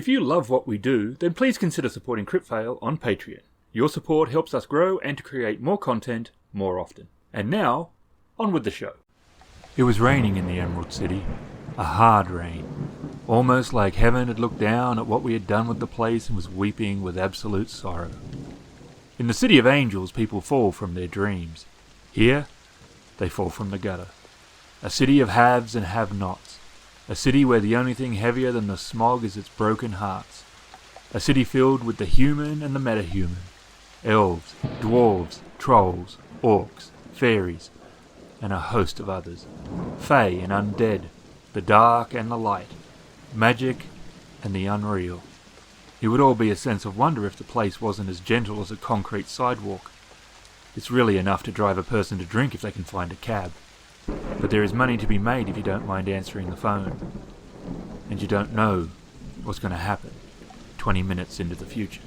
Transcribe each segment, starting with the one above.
If you love what we do, then please consider supporting Kritfayle on Patreon. Your support helps us grow and to create more content more often. And now, on with the show. It was raining in the Emerald City. A hard rain. Almost like heaven had looked down at what we had done with the place and was weeping with absolute sorrow. In the City of Angels, people fall from their dreams. Here, they fall from the gutter. A city of haves and have-nots. A city where the only thing heavier than the smog is its broken hearts. A city filled with the human and the metahuman. Elves, dwarves, trolls, orcs, fairies, and a host of others. Fae and undead, the dark and the light, magic and the unreal. It would all be a sense of wonder if the place wasn't as gentle as a concrete sidewalk. It's really enough to drive a person to drink if they can find a cab. But there is money to be made if you don't mind answering the phone. And you don't know what's going to happen 20 minutes into the future.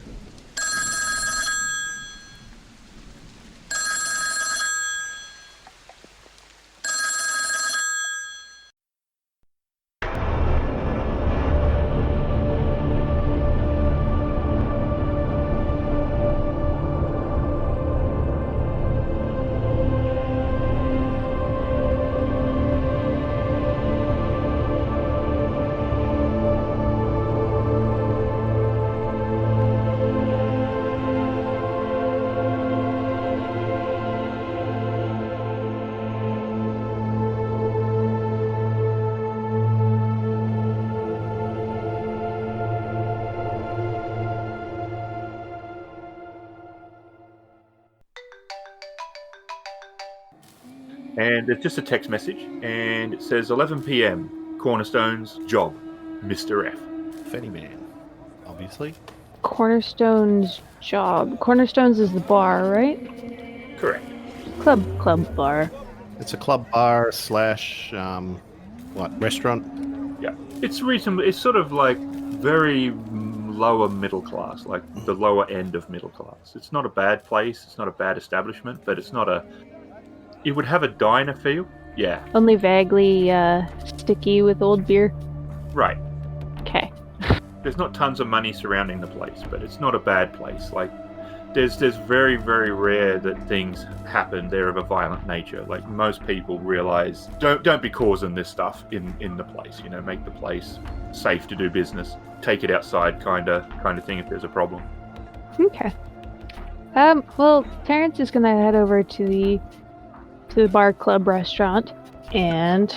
And it's just a text message, and it says 11 p.m. Cornerstone's job, Mr. F. Fenny Man, obviously. Cornerstone's job. Cornerstone's is the bar, right? Correct. Club bar. It's a club bar slash restaurant? Yeah. It's reasonable. It's sort of like very lower middle class, like the lower end of middle class. It's not a bad place. It's not a bad establishment, but it's not a... It would have a diner feel. Yeah. Only vaguely sticky with old beer. Right. Okay. There's not tons of money surrounding the place, but it's not a bad place. Like, there's very, very rare that things happen there of a violent nature. Like, most people realize, don't be causing this stuff in the place. You know, make the place safe to do business. Take it outside, kind of thing if there's a problem. Okay. Well, Terrence is gonna head over to the bar club restaurant, and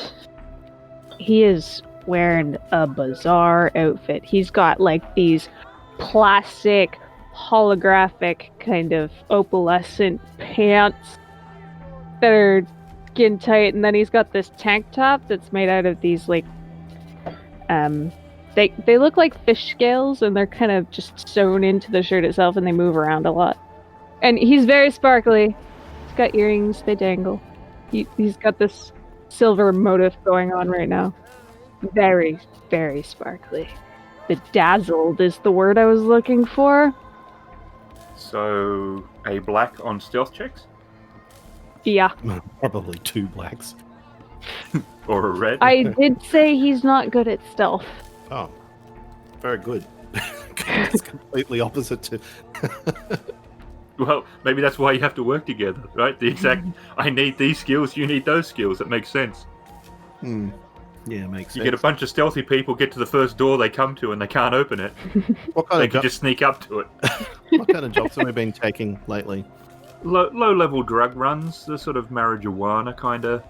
he is wearing a bizarre outfit. He's got like these plastic holographic kind of opalescent pants that are skin tight, and then he's got this tank top that's made out of these like they look like fish scales, and they're kind of just sewn into the shirt itself, and they move around a lot. And he's very sparkly. He's got earrings, they dangle. He's got this silver motif going on right now. Very, very sparkly. Bedazzled is the word I was looking for. So, a black on stealth checks? Yeah. Probably 2 blacks. Or a red? I did say he's not good at stealth. Oh, very good. It's completely opposite to... Well, maybe that's why you have to work together, right? The exact, I need these skills, you need those skills. That makes sense. Yeah, makes sense. You get a bunch of stealthy people, get to the first door they come to, and they can't open it. What kind They of can just sneak up to it. What kind of jobs have we been taking lately? Low-level drug runs, the sort of marijuana kind of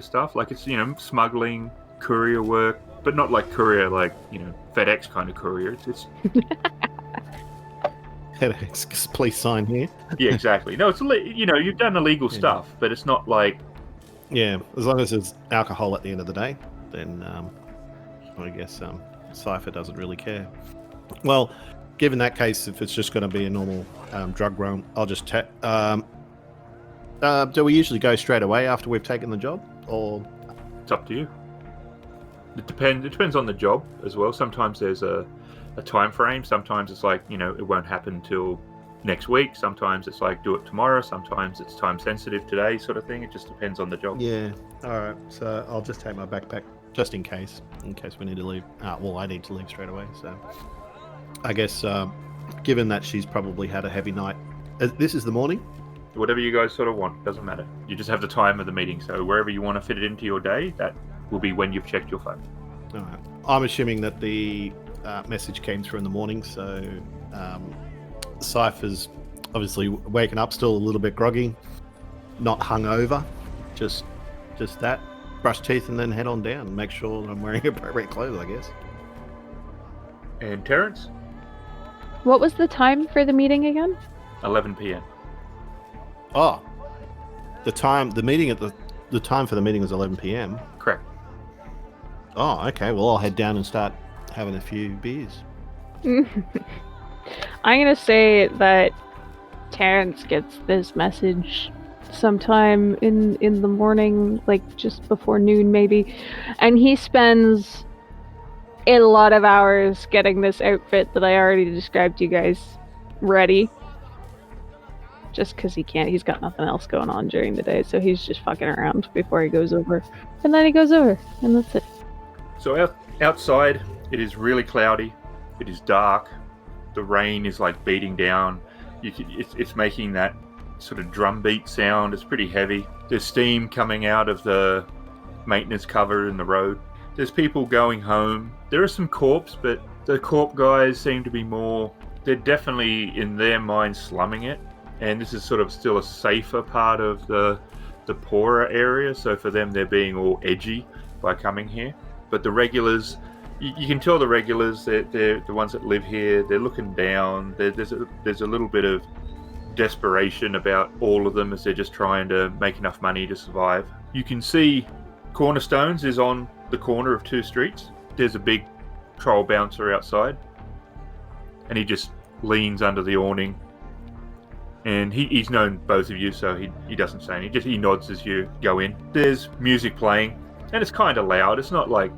stuff. Like, it's, smuggling, courier work, but not like courier, like, FedEx kind of courier. It's FedEx, please sign here. Yeah, exactly. No, it's you've done illegal stuff, but it's not like... Yeah, as long as there's alcohol at the end of the day, then I guess Cipher doesn't really care. Well, given that case, if it's just going to be a normal drug run, I'll just do we usually go straight away after we've taken the job, or...? It's up to you. It depends on the job as well. Sometimes there's a time frame. Sometimes it's like, it won't happen till next week. Sometimes it's like, do it tomorrow. Sometimes it's time sensitive today, sort of thing. It just depends on the job. Yeah. All right. So I'll just take my backpack just in case we need to leave. Well, I need to leave straight away. So I guess given that she's probably had a heavy night, this is the morning. Whatever you guys sort of want, doesn't matter. You just have the time of the meeting, so wherever you want to fit it into your day, that will be when you've checked your phone. All right. I'm assuming that the message came through in the morning, so Cipher's obviously waking up still a little bit groggy, not hungover, just that. Brush teeth and then head on down and make sure that I'm wearing appropriate clothes, I guess. And Terrence? What was the time for the meeting again? 11 p.m. Oh, the time for the meeting was 11 p.m. Correct. Oh, okay. Well, I'll head down and start having a few beers. I'm gonna say that Terrence gets this message sometime in the morning, like just before noon maybe, and he spends a lot of hours getting this outfit that I already described to you guys ready. Just because he's got nothing else going on during the day, so he's just fucking around before he goes over. And then he goes over, and that's it. So outside, it is really cloudy. It is dark. The rain is like beating down. It's making that sort of drum beat sound. It's pretty heavy. There's steam coming out of the maintenance cover in the road. There's people going home. There are some corps, but the corp guys seem to be more... They're definitely, in their mind, slumming it. And this is sort of still a safer part of the poorer area, so for them they're being all edgy by coming here. But the regulars, you can tell the regulars, they're the ones that live here, they're looking down. There's a little bit of desperation about all of them as they're just trying to make enough money to survive. You can see Cornerstones is on the corner of two streets. There's a big troll bouncer outside, and he just leans under the awning. And he's known both of you, so he doesn't say anything. He nods as you go in. There's music playing, and it's kind of loud. It's not like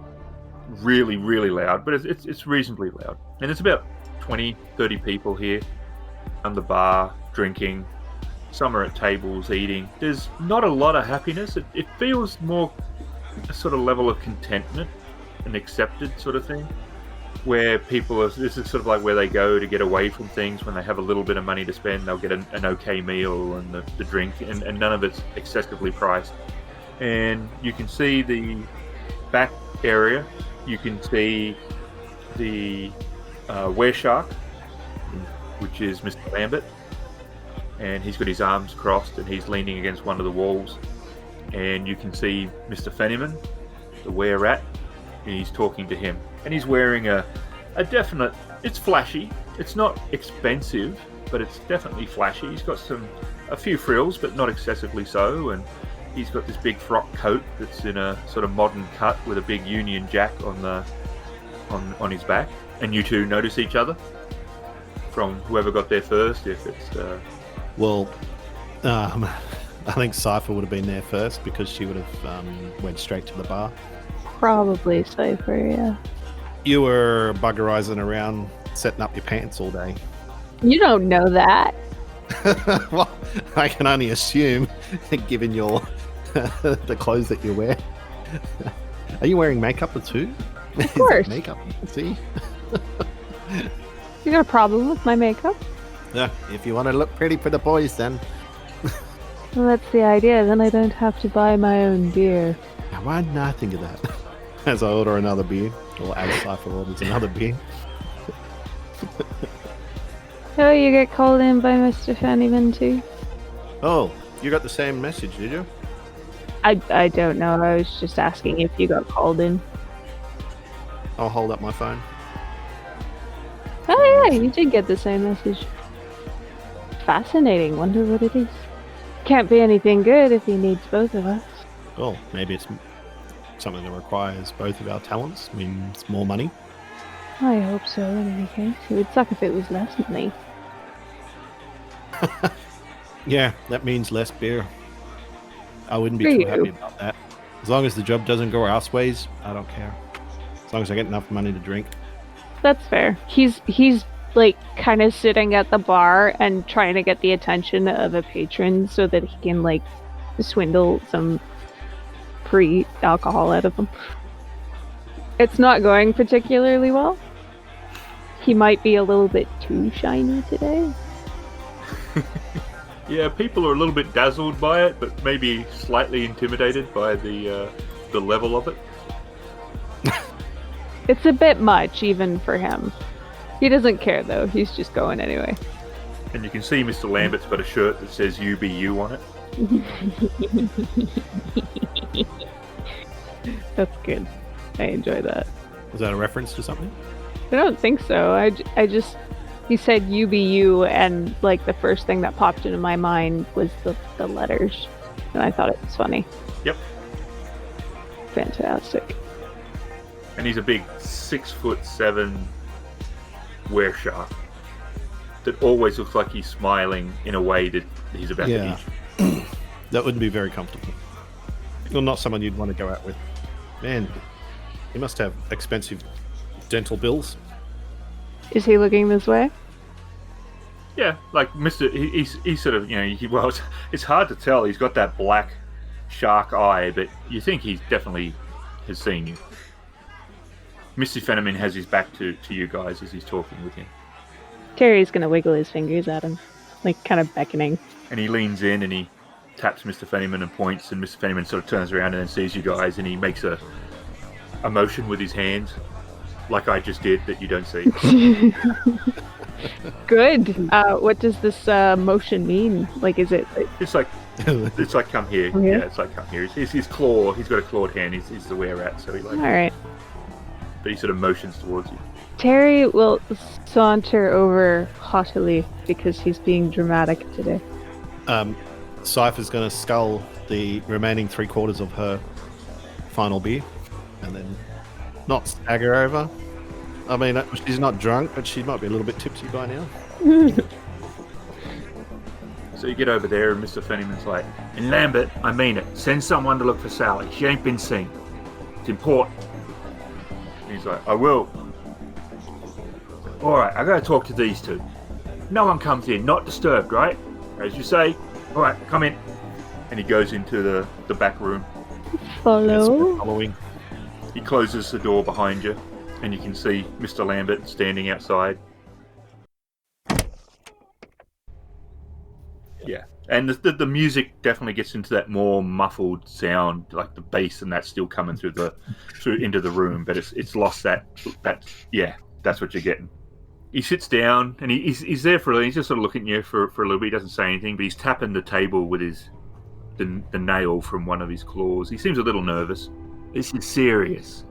really, really loud, but it's reasonably loud. And there's about 20, 30 people here on the bar, drinking. Some are at tables, eating. There's not a lot of happiness. It feels more a sort of level of contentment, an accepted sort of thing. Where people are, this is sort of like where they go to get away from things. When they have a little bit of money to spend, they'll get an okay meal and the drink, and none of it's excessively priced. And you can see the back area. You can see the wereshark, which is Mr. Lambert, and he's got his arms crossed and he's leaning against one of the walls. And you can see Mr. Fennyman, the were-rat, and he's talking to him. And he's wearing a definite... It's flashy. It's not expensive, but it's definitely flashy. He's got a few frills, but not excessively so. And he's got this big frock coat that's in a sort of modern cut with a big Union Jack on his back. And you two notice each other from whoever got there first. If it's well, I think Cipher would have been there first because she would have went straight to the bar. Probably Cipher, yeah. You were buggerizing around, setting up your pants all day. You don't know that. Well, I can only assume, given your the clothes that you wear. Are you wearing makeup too? Of course. Makeup. See? You got a problem with my makeup? Yeah. If you want to look pretty for the boys, then. Well, that's the idea. Then I don't have to buy my own beer. Now, why didn't I think of that? As I order another beer, or as Cipher orders another beer. Oh, you get called in by Mr. Fennyman too? Oh, you got the same message, did you? I don't know. I was just asking if you got called in. I'll hold up my phone. Oh yeah, you did get the same message. Fascinating. Wonder what it is. Can't be anything good if he needs both of us. Well, maybe it's something that requires both of our talents, means more money. I hope so, in any case. It would suck if it was less money. Yeah, that means less beer. I wouldn't be For too you. happy about that. As long as the job doesn't go our ways, I don't care. As long as I get enough money to drink. That's fair. He's like kind of sitting at the bar and trying to get the attention of a patron so that he can like swindle some pre-alcohol out of them. It's not going particularly well. He might be a little bit too shiny today. Yeah, people are a little bit dazzled by it, but maybe slightly intimidated by the level of it. It's a bit much, even for him. He doesn't care, though. He's just going anyway. And you can see Mr. Lambert's got a shirt that says "You Be You" on it. That's good. I enjoy that. Was that a reference to something? I don't think so. I just... He said "You Be You," and like the first thing that popped into my mind was the letters. And I thought it was funny. Yep. Fantastic. And he's a big 6'7" wereshark that always looks like he's smiling in a way that he's about to hit you. That wouldn't be very comfortable. Well, not someone you'd want to go out with. Man, he must have expensive dental bills. Is he looking this way? Yeah, like Mr. He's sort of, well, it's hard to tell. He's got that black shark eye, but you think he definitely has seen you. Mr. Fenneman has his back to you guys as he's talking with him. Terry's gonna wiggle his fingers at him, like kind of beckoning. And he leans in and he taps Mr. Fenneman and points, and Mr. Fenneman sort of turns around and then sees you guys, and he makes a motion with his hands, like I just did, that you don't see. Good. What does this motion mean? Like, is it? It's like come here. Okay. Yeah, it's like come here. It's his claw. He's got a clawed hand. He's the were rat, so he like. All right. But he sort of motions towards you. Terry will saunter over haughtily because he's being dramatic today. Cipher's going to scull the remaining 3/4 of her final beer and then not stagger over. I mean, she's not drunk, but she might be a little bit tipsy by now. So you get over there, and Mr. Fenneman's like, "And Lambert, I mean it. Send someone to look for Sally. She ain't been seen. It's important." And he's like, "I will." "All right, I gotta talk to these two. No one comes in, not disturbed, right? As you say. All right, come in." And he goes into the back room. Follow. Following. He closes the door behind you, and you can see Mr. Lambert standing outside. Yeah, and the music definitely gets into that more muffled sound, like the bass, and that's still coming through into the room, but it's lost that. That's what you're getting. He sits down, and he's there he's just sort of looking at you for a little bit. He doesn't say anything, but he's tapping the table with the nail from one of his claws. He seems a little nervous. "This is serious.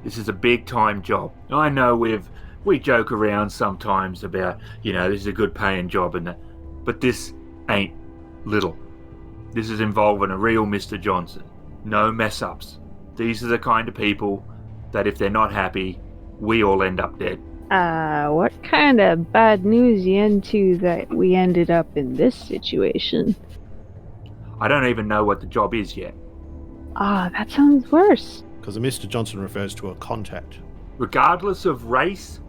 This is a big time job. I know we joke around sometimes about, this is a good paying job and that, but this ain't little. This is involving a real Mr. Johnson. No mess ups. These are the kind of people that if they're not happy, we all end up dead." What kind of bad news you into that we ended up in this situation? "I don't even know what the job is yet. That sounds worse. Because Mr. Johnson refers to a contact. Regardless of race,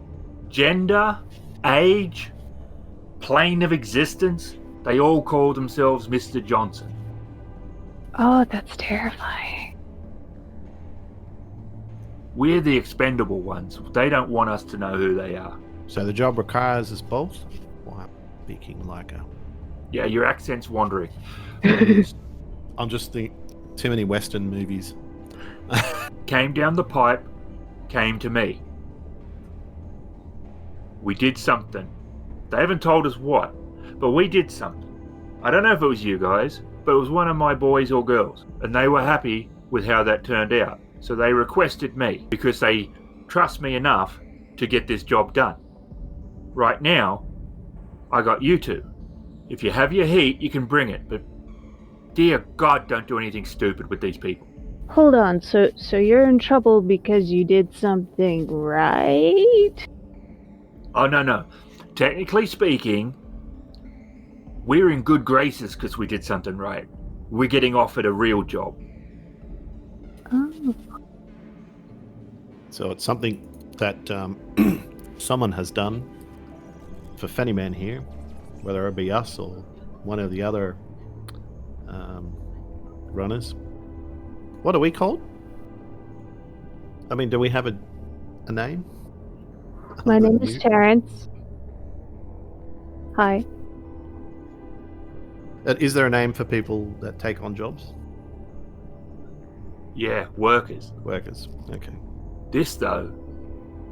gender, age, plane of existence, they all call themselves Mr. Johnson. Oh, that's terrifying. We're the expendable ones. They don't want us to know who they are." So the job requires us both? Why, speaking like a... Yeah, your accent's wandering. I'm just thinking, too many Western movies. Came down the pipe, came to me. We did something. They haven't told us what, but we did something. I don't know if it was you guys, but it was one of my boys or girls, and they were happy with how that turned out. So they requested me because they trust me enough to get this job done. Right now, I got you two. If you have your heat, you can bring it, but dear God, don't do anything stupid with these people. Hold on, so you're in trouble because you did something right? Oh, no. Technically speaking, we're in good graces because we did something right. We're getting offered a real job. Oh. So it's something that someone has done for Fennyman here, whether it be us or one of the other runners. What are we called? I mean, do we have a name? My Other name than is you? Terrence. Hi. Is there a name for people that take on jobs? Yeah, workers. Workers. Okay. This, though,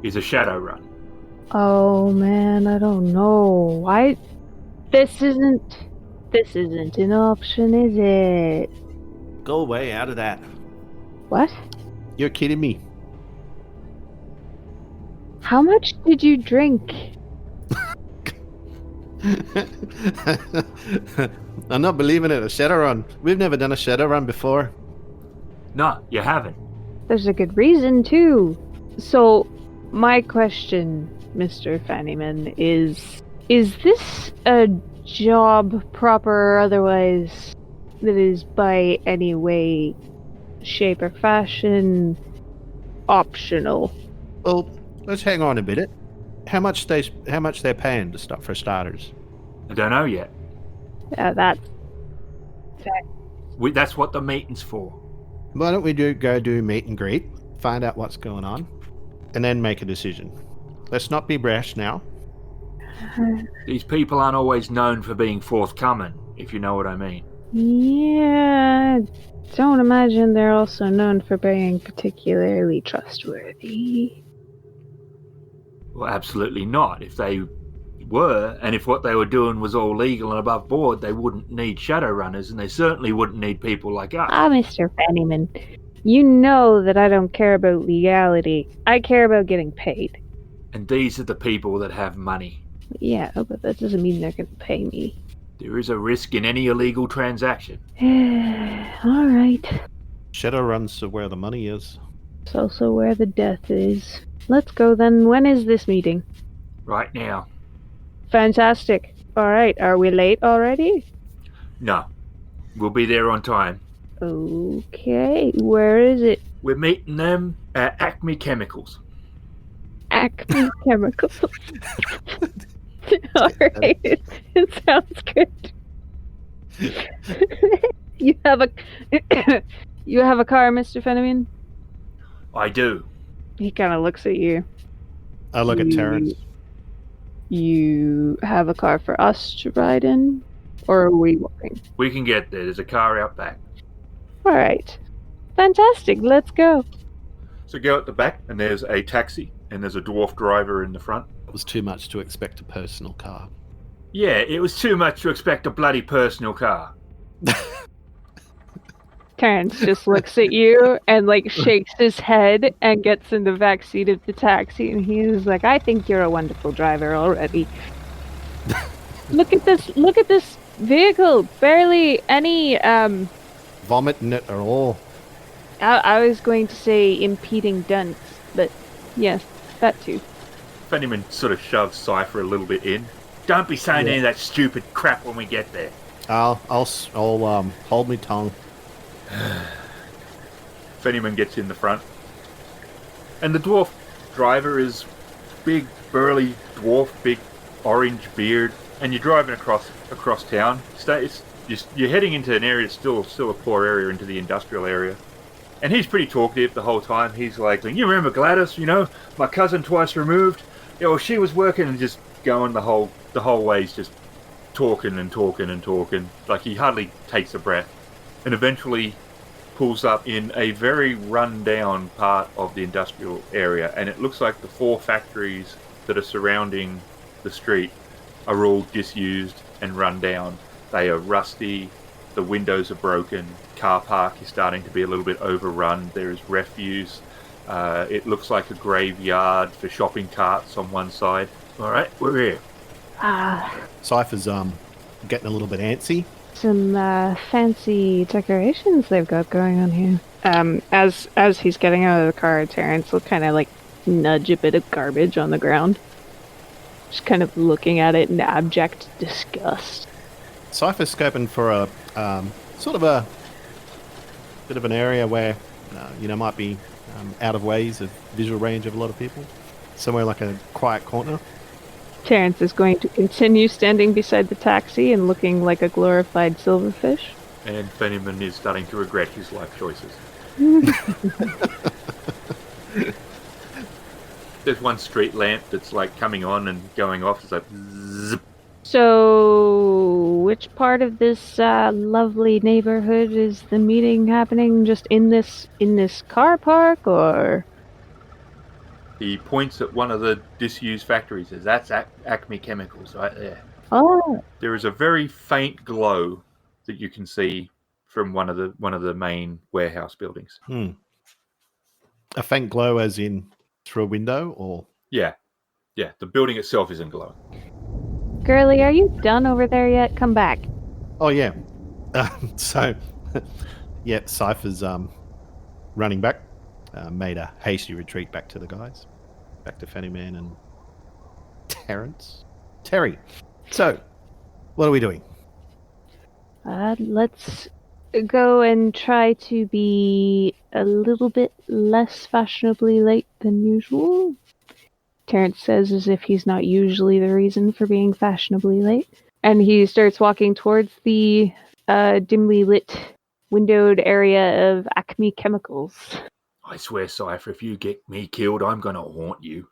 is a Shadowrun. Oh man, I don't know. Why? This isn't an option, is it? Go away out of that. What? You're kidding me. How much did you drink? I'm not believing it. A Shadowrun. We've never done a Shadowrun before. No, you haven't. There's a good reason too. So, my question, Mr. Fannyman, is this a job, proper or otherwise, that is by any way, shape or fashion optional? Well, let's hang on a minute. How much they're paying to start for starters? I don't know yet. That's That's what the meeting's for. Why don't we go do meet and greet, find out what's going on, and then make a decision. Let's not be brash now. These people aren't always known for being forthcoming, if you know what I mean. yeah. Don't imagine they're also known for being particularly trustworthy. Well, absolutely not. If they were, and if what they were doing was all legal and above board, they wouldn't need Shadowrunners, and they certainly wouldn't need people like us. Mr. Fannyman, you know that I don't care about legality. I care about getting paid. And these are the people that have money. Yeah, but that doesn't mean they're gonna pay me. There is a risk in any illegal transaction. Alright. Shadowruns are where the money is. It's also where the death is. Let's go then. When is this meeting? Right now. Fantastic. Alright, are we late already? No. We'll be there on time. Okay, where is it? We're meeting them at Acme Chemicals. Acme Chemicals. Alright, it sounds good. You have a car, Mr. Fenneman? I do. He kind of looks at you. I look at Terrence. You have a car for us to ride in? Or are we walking? We can get there. There's a car out back. Alright. Fantastic, let's go. So go at the back, and there's a taxi, and there's a dwarf driver in the front. It was too much to expect a personal car. Yeah, it was too much to expect a bloody personal car. Terrence just looks at you and shakes his head and gets in the back seat of the taxi, and he's like, I think you're a wonderful driver already. Look at this vehicle. Barely any Vomit in it at all. I was going to say impeding dents, but yes, that too. Fenneman sort of shoves Cipher a little bit in. Don't be saying any of that stupid crap when we get there. I'll hold my tongue. Fenneman gets in the front. And the dwarf driver is big, burly dwarf, big orange beard. And you're driving across town. You're heading into an area, still a poor area, into the industrial area. And he's pretty talkative the whole time. He's like, you remember Gladys, my cousin twice removed? Yeah, well, she was working, and just going the whole way, he's just talking and talking and talking. Like, he hardly takes a breath. And eventually pulls up in a very run-down part of the industrial area. And it looks like the 4 factories that are surrounding the street are all disused and run down. They are rusty, the windows are broken, car park is starting to be a little bit overrun, there is refuse, it looks like a graveyard for shopping carts on one side. Alright, we're here. Cipher's getting a little bit antsy. Some fancy decorations they've got going on here. As he's getting out of the car, Terrence will kind of nudge a bit of garbage on the ground. Just kind of looking at it in abject disgust. Cypher's scoping for a sort of a bit of an area where might be out of ways of visual range of a lot of people. Somewhere like a quiet corner. Terrence is going to continue standing beside the taxi and looking like a glorified silverfish. And Fenneman is starting to regret his life choices. There's one street lamp that's like coming on and going off. It's like zip. So, which part of this lovely neighborhood is the meeting happening? Just in this car park, or? He points at one of the disused factories. Says, "That's Acme Chemicals right there." Oh, There is a very faint glow that you can see from one of the main warehouse buildings. A faint glow, as in through a window, or Yeah. The building itself isn't glowing. girly, are you done over there yet? Come back. oh yeah. So, yeah, Cypher's running back. Made a hasty retreat back to the guys, back to Fannyman and Terry. So, what are we doing? Let's go and try to be a little bit less fashionably late than usual. Terrence says as if he's not usually the reason for being fashionably late. And he starts walking towards the dimly lit, windowed area of Acme Chemicals. I swear, Cipher, if you get me killed, I'm going to haunt you.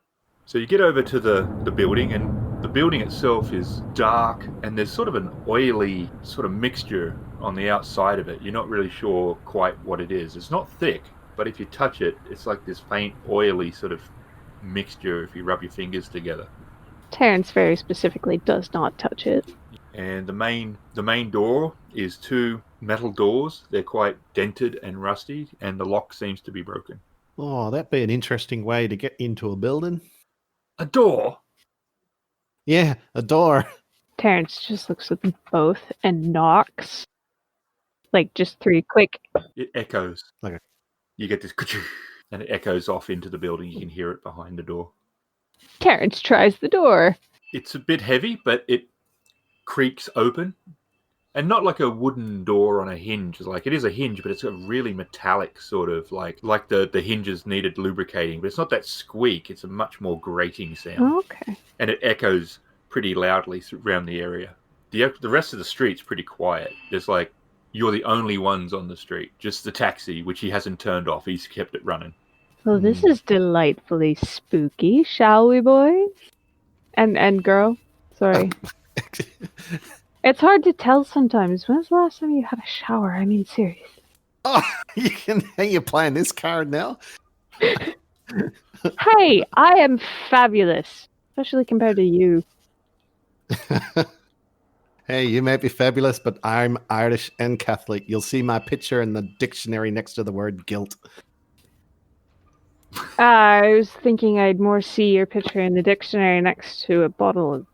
So you get over to the building, and the building itself is dark, and there's sort of an oily sort of mixture on the outside of it. You're not really sure quite what it is. It's not thick, but if you touch it, it's like this faint, oily sort of mixture if you rub your fingers together. Terrence very specifically does not touch it. And the main door is two metal doors. They're quite dented and rusty, and the lock seems to be broken. Oh, that'd be an interesting way to get into a building. A door? Yeah, a door. Terrence just looks at them both and knocks. Like, just 3 quick. It echoes. Okay. You get this and it echoes off into the building. You can hear it behind the door. Terrence tries the door. It's a bit heavy, but it creaks open. And not like a wooden door on a hinge. Like, it is a hinge, but it's a really metallic sort of like the hinges needed lubricating. But it's not that squeak. It's a much more grating sound. Okay. And it echoes pretty loudly around the area. The rest of the street's pretty quiet. There's like, you're the only ones on the street. Just the taxi, which he hasn't turned off. He's kept it running. Well, this is delightfully spooky, shall we, boys? And girl? Sorry. It's hard to tell sometimes. When's the last time you had a shower? I mean, seriously. Oh, you're playing this card now? Hey, I am fabulous. Especially compared to you. Hey, you may be fabulous, but I'm Irish and Catholic. You'll see my picture in the dictionary next to the word guilt. I was thinking I'd more see your picture in the dictionary next to a bottle of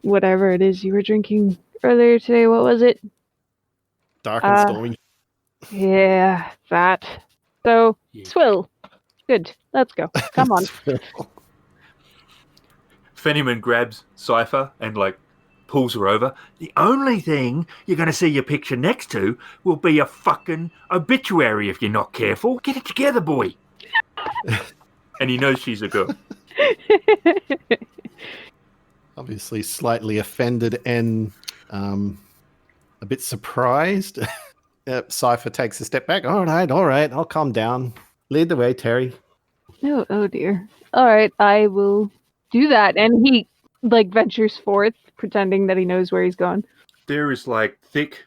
whatever it is you were drinking earlier today. What was it? Dark and stormy. Yeah, that. So, Swill. Good. Let's go. Come on. Fennyman grabs Cipher and like pulls her over. The only thing you're going to see your picture next to will be a fucking obituary if you're not careful. Get it together, boy. And he knows she's a girl. Obviously slightly offended and a bit surprised. Cipher takes a step back. All right, I'll calm down. Lead the way, Terry. Oh dear. All right, I will do that. And he like ventures forth, pretending that he knows where he's going. There is like thick,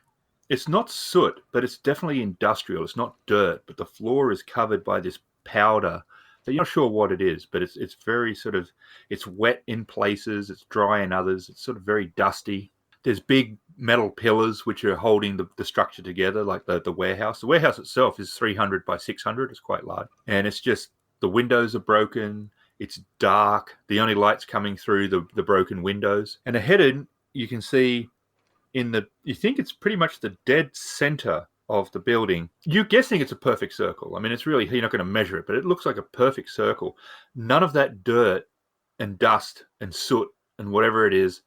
it's not soot, but it's definitely industrial. It's not dirt, but the floor is covered by this powder that you're not sure what it is, but it's very sort of, it's wet in places, it's dry in others, it's sort of very dusty. There's big metal pillars which are holding the structure together, like the warehouse. The warehouse itself is 300 by 600. It's quite large. And it's just, the windows are broken. It's dark. The only light's coming through the broken windows. And ahead, you can see you think it's pretty much the dead center of the building. You're guessing it's a perfect circle. I mean, it's really, you're not going to measure it, but it looks like a perfect circle. None of that dirt and dust and soot and whatever it is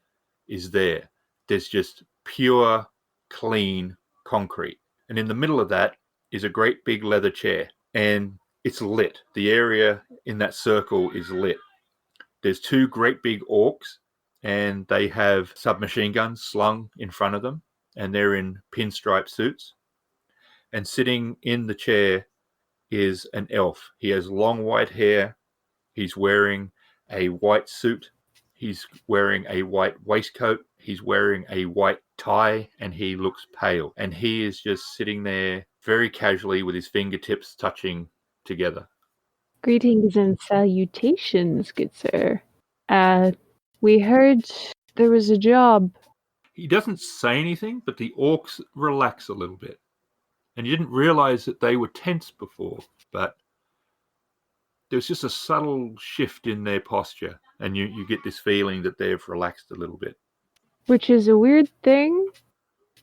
there. There's just pure, clean concrete. And in the middle of that is a great big leather chair. And it's lit. The area in that circle is lit. There's two great big orcs, and they have submachine guns slung in front of them, and they're in pinstripe suits. And sitting in the chair is an elf. He has long white hair, He's wearing a white suit. He's wearing a white waistcoat. He's wearing a white tie, and he looks pale. And he is just sitting there very casually with his fingertips touching together. Greetings and salutations, good sir. We heard there was a job. He doesn't say anything, but the orcs relax a little bit. And you didn't realize that they were tense before, but there's just a subtle shift in their posture, and you get this feeling that they've relaxed a little bit. Which is a weird thing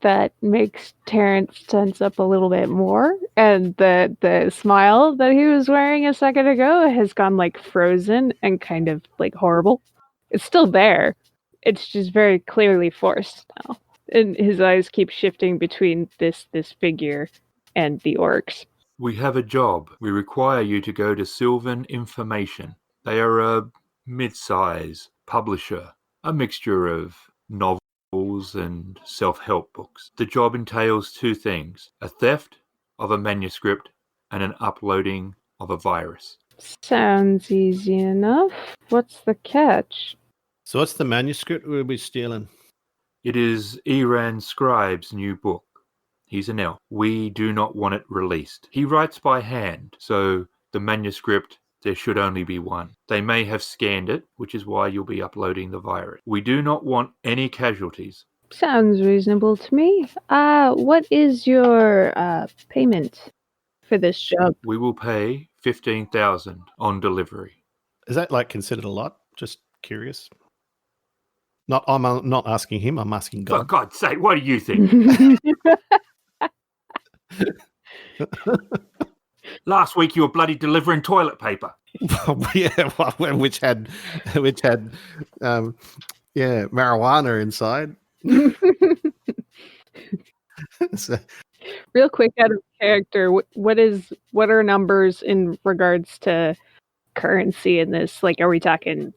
that makes Terrence tense up a little bit more. And the smile that he was wearing a second ago has gone like frozen and kind of like horrible. It's still there. It's just very clearly forced now. And his eyes keep shifting between this figure and the orcs. We have a job. We require you to go to Sylvan Information. They are a mid-size publisher, a mixture of novels and self-help books. The job entails two things: a theft of a manuscript and an uploading of a virus. Sounds easy enough. What's the catch? So what's the manuscript we'll be stealing? It is Iran Scribe's new book. He's an elf. We do not want it released. He writes by hand, so the manuscript, there should only be one. They may have scanned it, which is why you'll be uploading the virus. We do not want any casualties. Sounds reasonable to me. What is your payment for this job? We will pay 15,000 on delivery. Is that like considered a lot? Just curious. I'm not asking him. I'm asking For God. God's sake, what do you think? Last week you were bloody delivering toilet paper. Yeah, well, which had marijuana inside. So, Real quick, out of character, what are numbers in regards to currency in this? Like, are we talking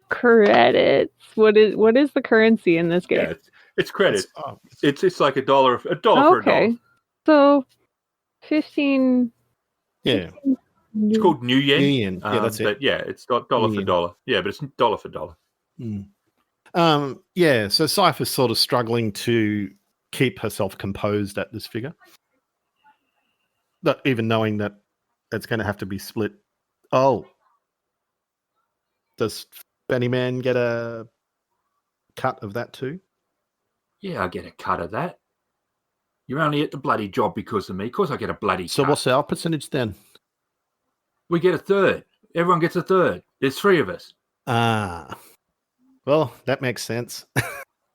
credits? What is the currency in this game? Yeah, it's credits. It's like $1 for a dollar. Okay, so 15. yeah, It's called New Yen. New Yen. Yeah, that's it. But yeah, it's not dollar New for yen. dollar. Yeah, but it's dollar for dollar. Yeah, so Cypher's sort of struggling to keep herself composed at this figure. Not even knowing that it's going to have to be split. Oh. Does Benny Man get a cut of that too? Yeah, I get a cut of that. You're only at the bloody job because of me. Of course I get a bloody So cut. what's our percentage then? We get a third. Everyone gets a third. There's 3 of us. Well, that makes sense.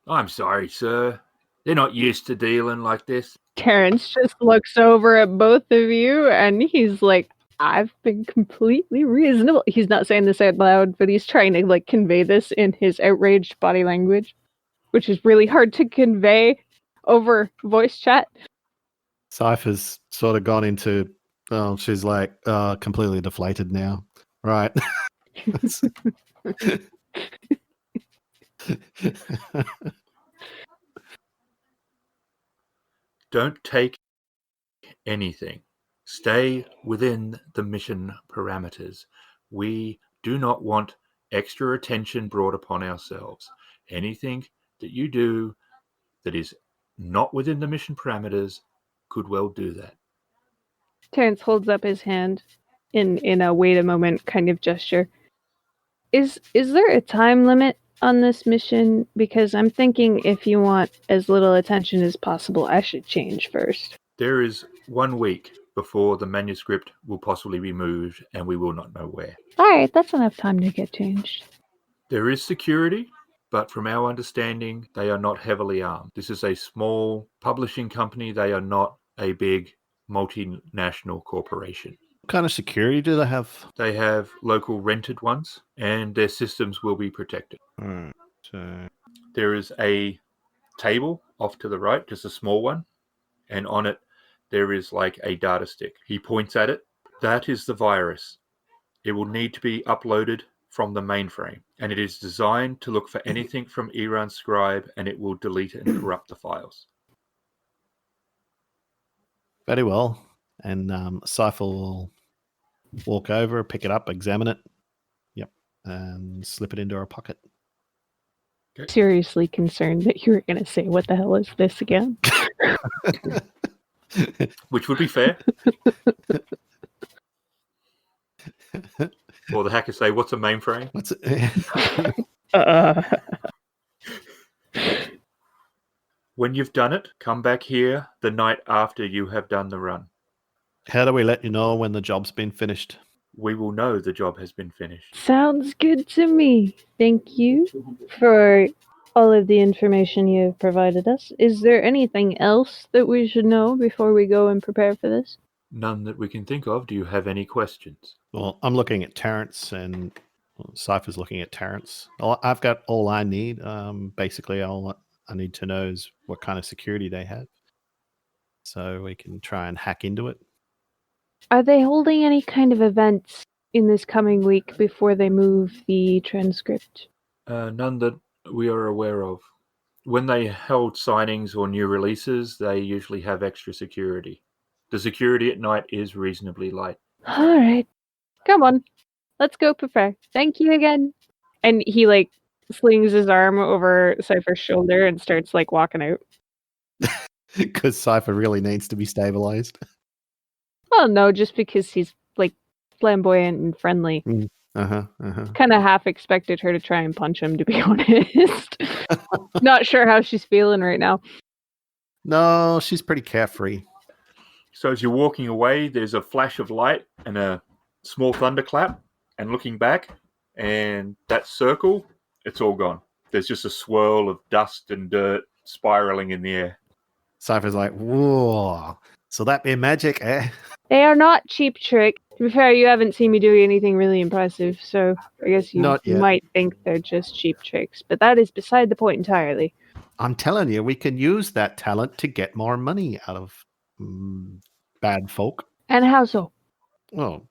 I'm sorry, sir. They're not used to dealing like this. Terrence just looks over at both of you and he's like, I've been completely reasonable. He's not saying this out loud, but he's trying to like convey this in his outraged body language, which is really hard to convey over voice chat. Cypher's sort of gone into, she's like completely deflated now. Right. Don't take anything. Stay within the mission parameters. We do not want extra attention brought upon ourselves. Anything that you do that is not within the mission parameters could well do that. Terrence holds up his hand in a wait a moment kind of gesture. Is there a time limit on this mission? Because I'm thinking if you want as little attention as possible, I should change first. There is 1 week before the manuscript will possibly be moved, and we will not know where. Alright, that's enough time to get changed. There is security, but from our understanding, they are not heavily armed. This is a small publishing company. They are not a big multinational corporation. What kind of security do they have? They have local rented ones, and their systems will be protected. Alright, so There is a table off to the right, just a small one, and on it there is like a data stick. He points at it. That is the virus. It will need to be uploaded from the mainframe, and it is designed to look for anything from Iran Scribe, and it will delete and corrupt the files. very well. And Cypher will walk over, pick it up, examine it. and slip it into her pocket. Seriously concerned that you were going to say, what the hell is this again? Which would be fair. Or the hackers say, what's a mainframe? What's it? When you've done it, come back here the night after you have done the run. How do we let you know when the job's been finished? We will know the job has been finished. Sounds good to me. Thank you for all of the information you have provided us. Is there anything else that we should know before we go and prepare for this? None that we can think of. Do you have any questions? Well, I'm looking at Terrence, and Cypher's looking at Terrence. I've got all I need. Basically, all I need to know is what kind of security they have, so we can try and hack into it. Are they holding any kind of events in this coming week before they move the transcript? None that we are aware of. When they held signings or new releases, they usually have extra security. The security at night is reasonably light. All right. Come on. Let's go prepare. Thank you again. And he, slings his arm over Cypher's shoulder and starts, walking out. Because Cipher really needs to be stabilized. Well, no, just because he's, flamboyant and friendly. Kind of half expected her to try and punch him, to be honest. Not sure how she's feeling right now. No, she's pretty carefree. So as you're walking away, there's a flash of light and a small thunderclap, and looking back, and that circle, it's all gone. There's just a swirl of dust and dirt spiraling in the air. Cypher's like, whoa, so that be magic, eh? They are not cheap tricks. To be fair, you haven't seen me doing anything really impressive, so I guess you might think they're just cheap tricks, but that is beside the point entirely. I'm telling you, we can use that talent to get more money out of bad folk. And how so? Well,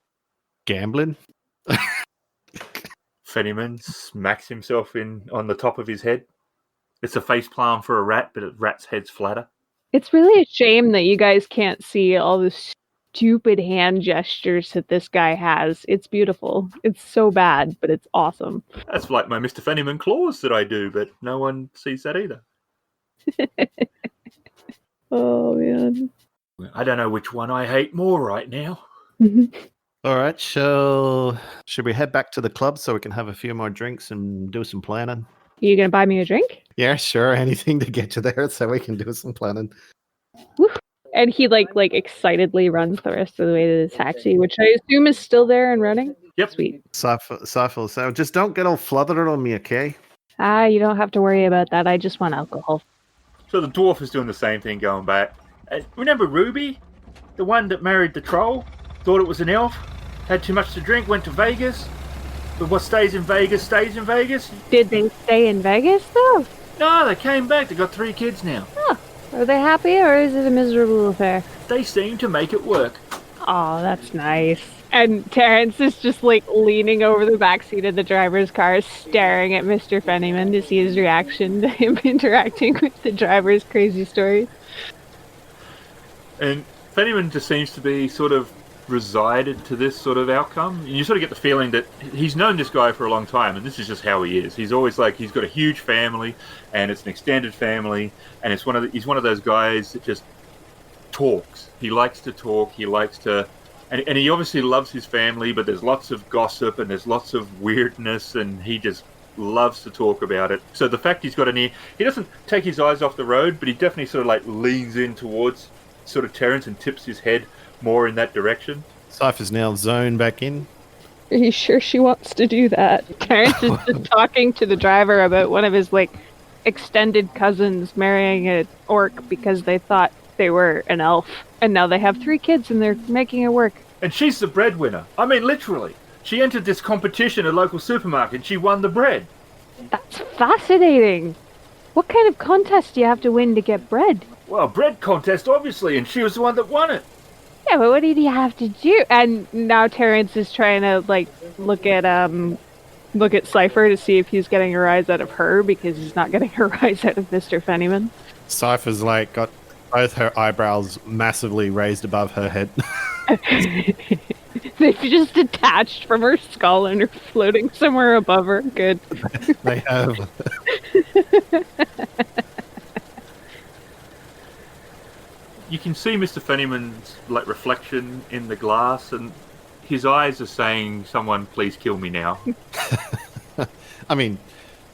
gambling. Fennyman smacks himself on the top of his head. It's a facepalm for a rat, but a rat's head's flatter. It's really a shame that you guys can't see all the stupid hand gestures that this guy has. It's beautiful. It's so bad, but it's awesome. That's like my Mr. Fennyman claws that I do, but no one sees that either. Oh, man. I don't know which one I hate more right now. All right, so should we head back to the club so we can have a few more drinks and do some planning? You gonna buy me a drink? Yeah, sure. Anything to get you there so we can do some planning. Woo. And he like excitedly runs the rest of the way to the taxi, which I assume is still there and running. Yep. Sweet. Cypher, so just don't get all flustered on me, okay? You don't have to worry about that. I just want alcohol. So the dwarf is doing the same thing going back. Remember Ruby? The one that married the troll? Thought it was an elf? Had too much to drink, went to Vegas? But what stays in Vegas stays in Vegas? Did they stay in Vegas, though? No, they came back. They got 3 kids now. Oh, are they happy, or is it a miserable affair? They seem to make it work. Oh, that's nice. And Terrence is just leaning over the backseat of the driver's car, staring at Mr. Fennyman to see his reaction to him interacting with the driver's crazy stories. And Fennyman just seems to be sort of resided to this sort of outcome. And you sort of get the feeling that he's known this guy for a long time, and this is just how he is. He's always he's got a huge family, and it's an extended family, and he's one of those guys that just talks. He likes to talk. He likes to, and he obviously loves his family, but there's lots of gossip and there's lots of weirdness, and he just loves to talk about it. So the fact he's got an ear, he doesn't take his eyes off the road, but he definitely sort of leans in towards sort of Terrence and tips his head more in that direction. Cypher's now zoned back in. Are you sure she wants to do that? Terrence is just talking to the driver about one of his extended cousins marrying an orc because they thought they were an elf, and now they have 3 kids and they're making it work. And she's the breadwinner. I mean, literally. She entered this competition at a local supermarket and she won the bread. That's fascinating. What kind of contest do you have to win to get bread? Well, bread contest, obviously, and she was the one that won it. Yeah, but what did he have to do? And now Terrence is trying to look at Cipher to see if he's getting a rise out of her because he's not getting a rise out of Mr. Fennyman. Cypher's got both her eyebrows massively raised above her head. They've just detached from her skull and are floating somewhere above her. Good. They have. You can see Mr. Fennyman's like reflection in the glass, and his eyes are saying, "Someone, please kill me now." I mean,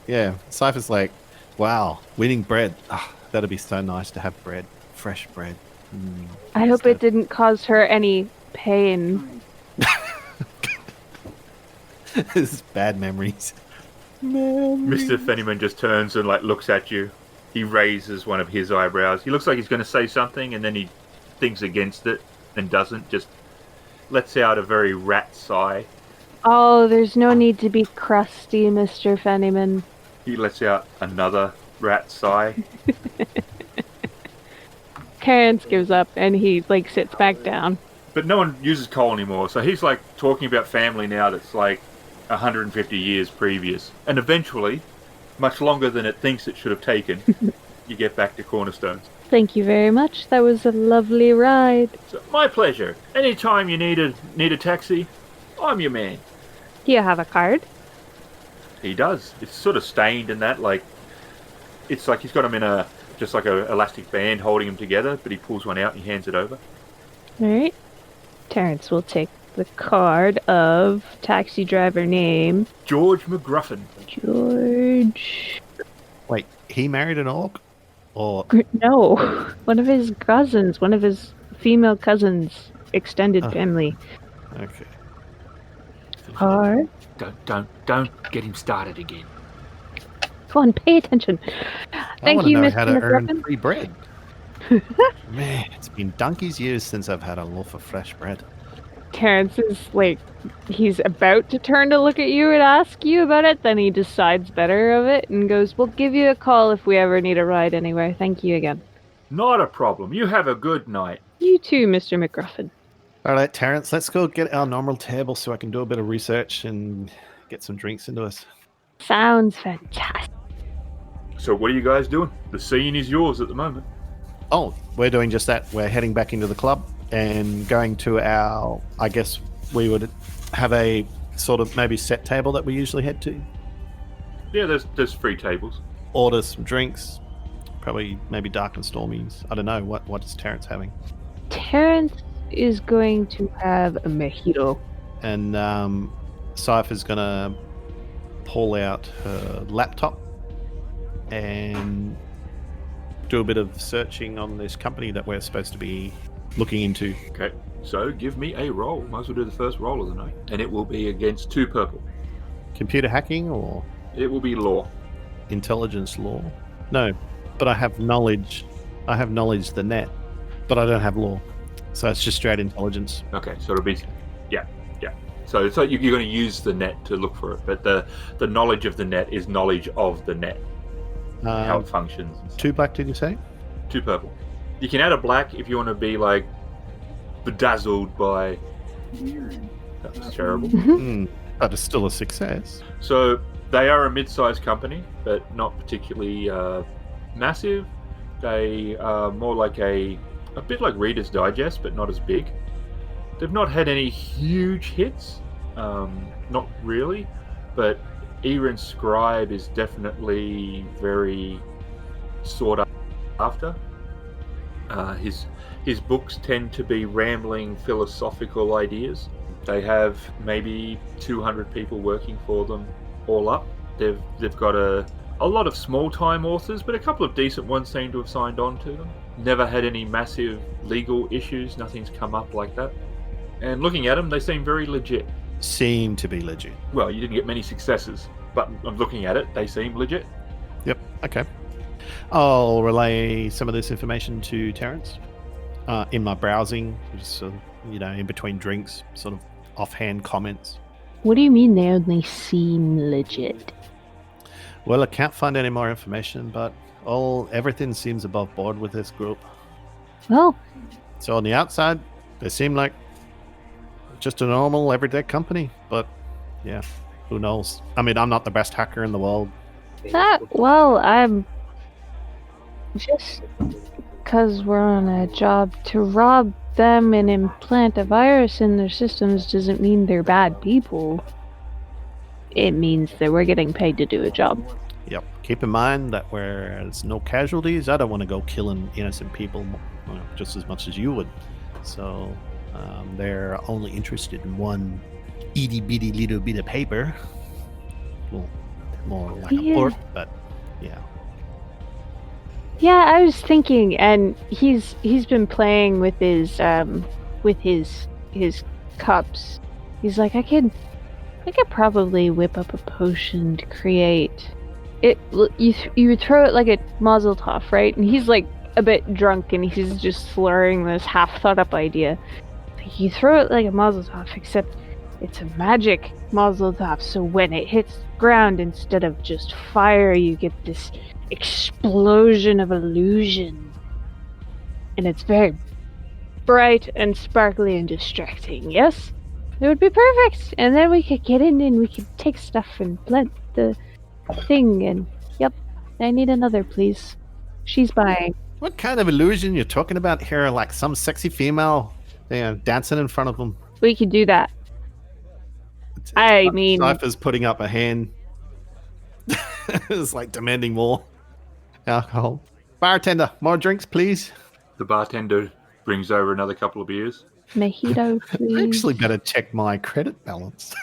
yeah. Cypher's like, wow, winning bread. Ah, that'd be so nice to have bread, fresh bread. I hope it didn't cause her any pain. This is bad memories. Mr. Fennyman just turns and like looks at you. He raises one of his eyebrows. He looks like he's going to say something, and then he thinks against it and doesn't. Just lets out a very rat sigh. Oh, there's no need to be crusty, Mr. Fennyman. He lets out another rat sigh. Terrence gives up and he like sits back down. But no one uses coal anymore, so he's like talking about family now that's like 150 years previous. And eventually, much longer than it thinks it should have taken, you get back to Cornerstones. Thank you very much. That was a lovely ride. So, my pleasure. Anytime you need a taxi, I'm your man. Do you have a card? He does. It's sort of stained and that, like, it's like he's got him in just like a elastic band holding him together, but he pulls one out and he hands it over. Alright. Terrence will take the card of taxi driver name. George McGruffin. George... Wait, he married an orc? Or No. One of his cousins. One of his female cousins. Extended family. okay. Card. Don't get him started again. Come on, pay attention. Thank you, know Mr. how to earn McGruffin. free bread. Man, it's been donkey's years since I've had a loaf of fresh bread. Terrence is like, he's about to turn to look at you and ask you about it, then he decides better of it and goes, "We'll give you a call if we ever need a ride anywhere. Thank you again." Not a problem. You have a good night. You too, Mr. McGruffin. All right, Terrence, let's go get our normal table so I can do a bit of research and get some drinks into us. Sounds fantastic. So what are you guys doing? The scene is yours at the moment. Oh, we're doing just that. We're heading back into the club and going to our, I guess we would have a sort of maybe set table that we usually head to. Yeah, there's free tables. Order some drinks, probably maybe dark and stormies. I don't know, what is Terrence having? Terrence is going to have a mojito. And Cypher's going to pull out her laptop and do a bit of searching on this company that we're supposed to be looking into. Okay, so give me a roll. Might as well do the first roll of the night. And it will be against 2 purple. Computer hacking or It will be law. intelligence law? No, but I have knowledge. I have knowledge the net, but I don't have law. So it's just straight intelligence. Okay, so it'll be... Yeah. So it's like you're going to use the net to look for it, but the knowledge of the net is knowledge of the net, how it functions. And stuff. 2 black, did you say? 2 purple. You can add a black if you want to be like bedazzled by... That was terrible. But it's still a success. So they are a mid-sized company, but not particularly massive. They are more like a bit like Reader's Digest, but not as big. They've not had any huge hits, not really, but Erin Scribe is definitely very sought after. His books tend to be rambling philosophical ideas. They have maybe 200 people working for them all up. They've got a lot of small-time authors, but a couple of decent ones seem to have signed on to them. Never had any massive legal issues. Nothing's come up like that. And looking at them, they seem very legit. Seem to be legit. Well, you didn't get many successes, but I'm looking at it, they seem legit. Yep, okay. I'll relay some of this information to Terrence in my browsing, just in between drinks, sort of offhand comments. What do you mean they only seem legit? Well, I can't find any more information, but everything seems above board with this group. Well, So on the outside, they seem like just a normal, everyday company, but yeah, who knows? I mean, I'm not the best hacker in the world. I'm just because we're on a job to rob them and implant a virus in their systems doesn't mean they're bad people. It means that we're getting paid to do a job. Yep. Keep in mind that where there's no casualties, I don't want to go killing innocent people just as much as you would. So they're only interested in one itty bitty little bit of paper. Well, more like a port, but yeah. Yeah, I was thinking, and he's been playing with his cups. He's like, I could probably whip up a potion to create it. You would throw it like a Mazel Tov, right? And he's like a bit drunk, and he's just slurring this half thought up idea. You throw it like a Mazel Tov, except it's a magic Mazel Tov. So when it hits the ground, instead of just fire, you get this explosion of illusion, and it's very bright and sparkly and distracting. Yes, it would be perfect, and then we could get in and we could take stuff and plant the thing. And yep, I need another, please. She's buying. What kind of illusion you're talking about here? Like some sexy female, dancing in front of them. We could do that. I mean, Cipher's putting up a hand. It's like demanding more alcohol. Bartender, more drinks, please. The bartender brings over another couple of beers. Mojito, please. I actually better check my credit balance.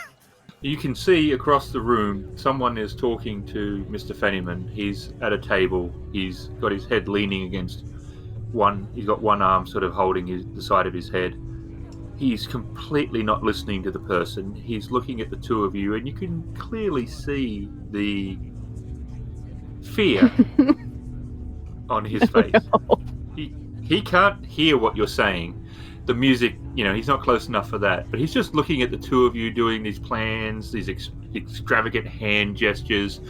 You can see across the room someone is talking to Mr. Fennyman. He's at a table. He's got his head leaning against one. He's got one arm sort of holding the side of his head. He's completely not listening to the person. He's looking at the two of you, and you can clearly see the fear on his face. No. He can't hear what you're saying. The music, he's not close enough for that. But he's just looking at the two of you doing these plans, these extravagant hand gestures,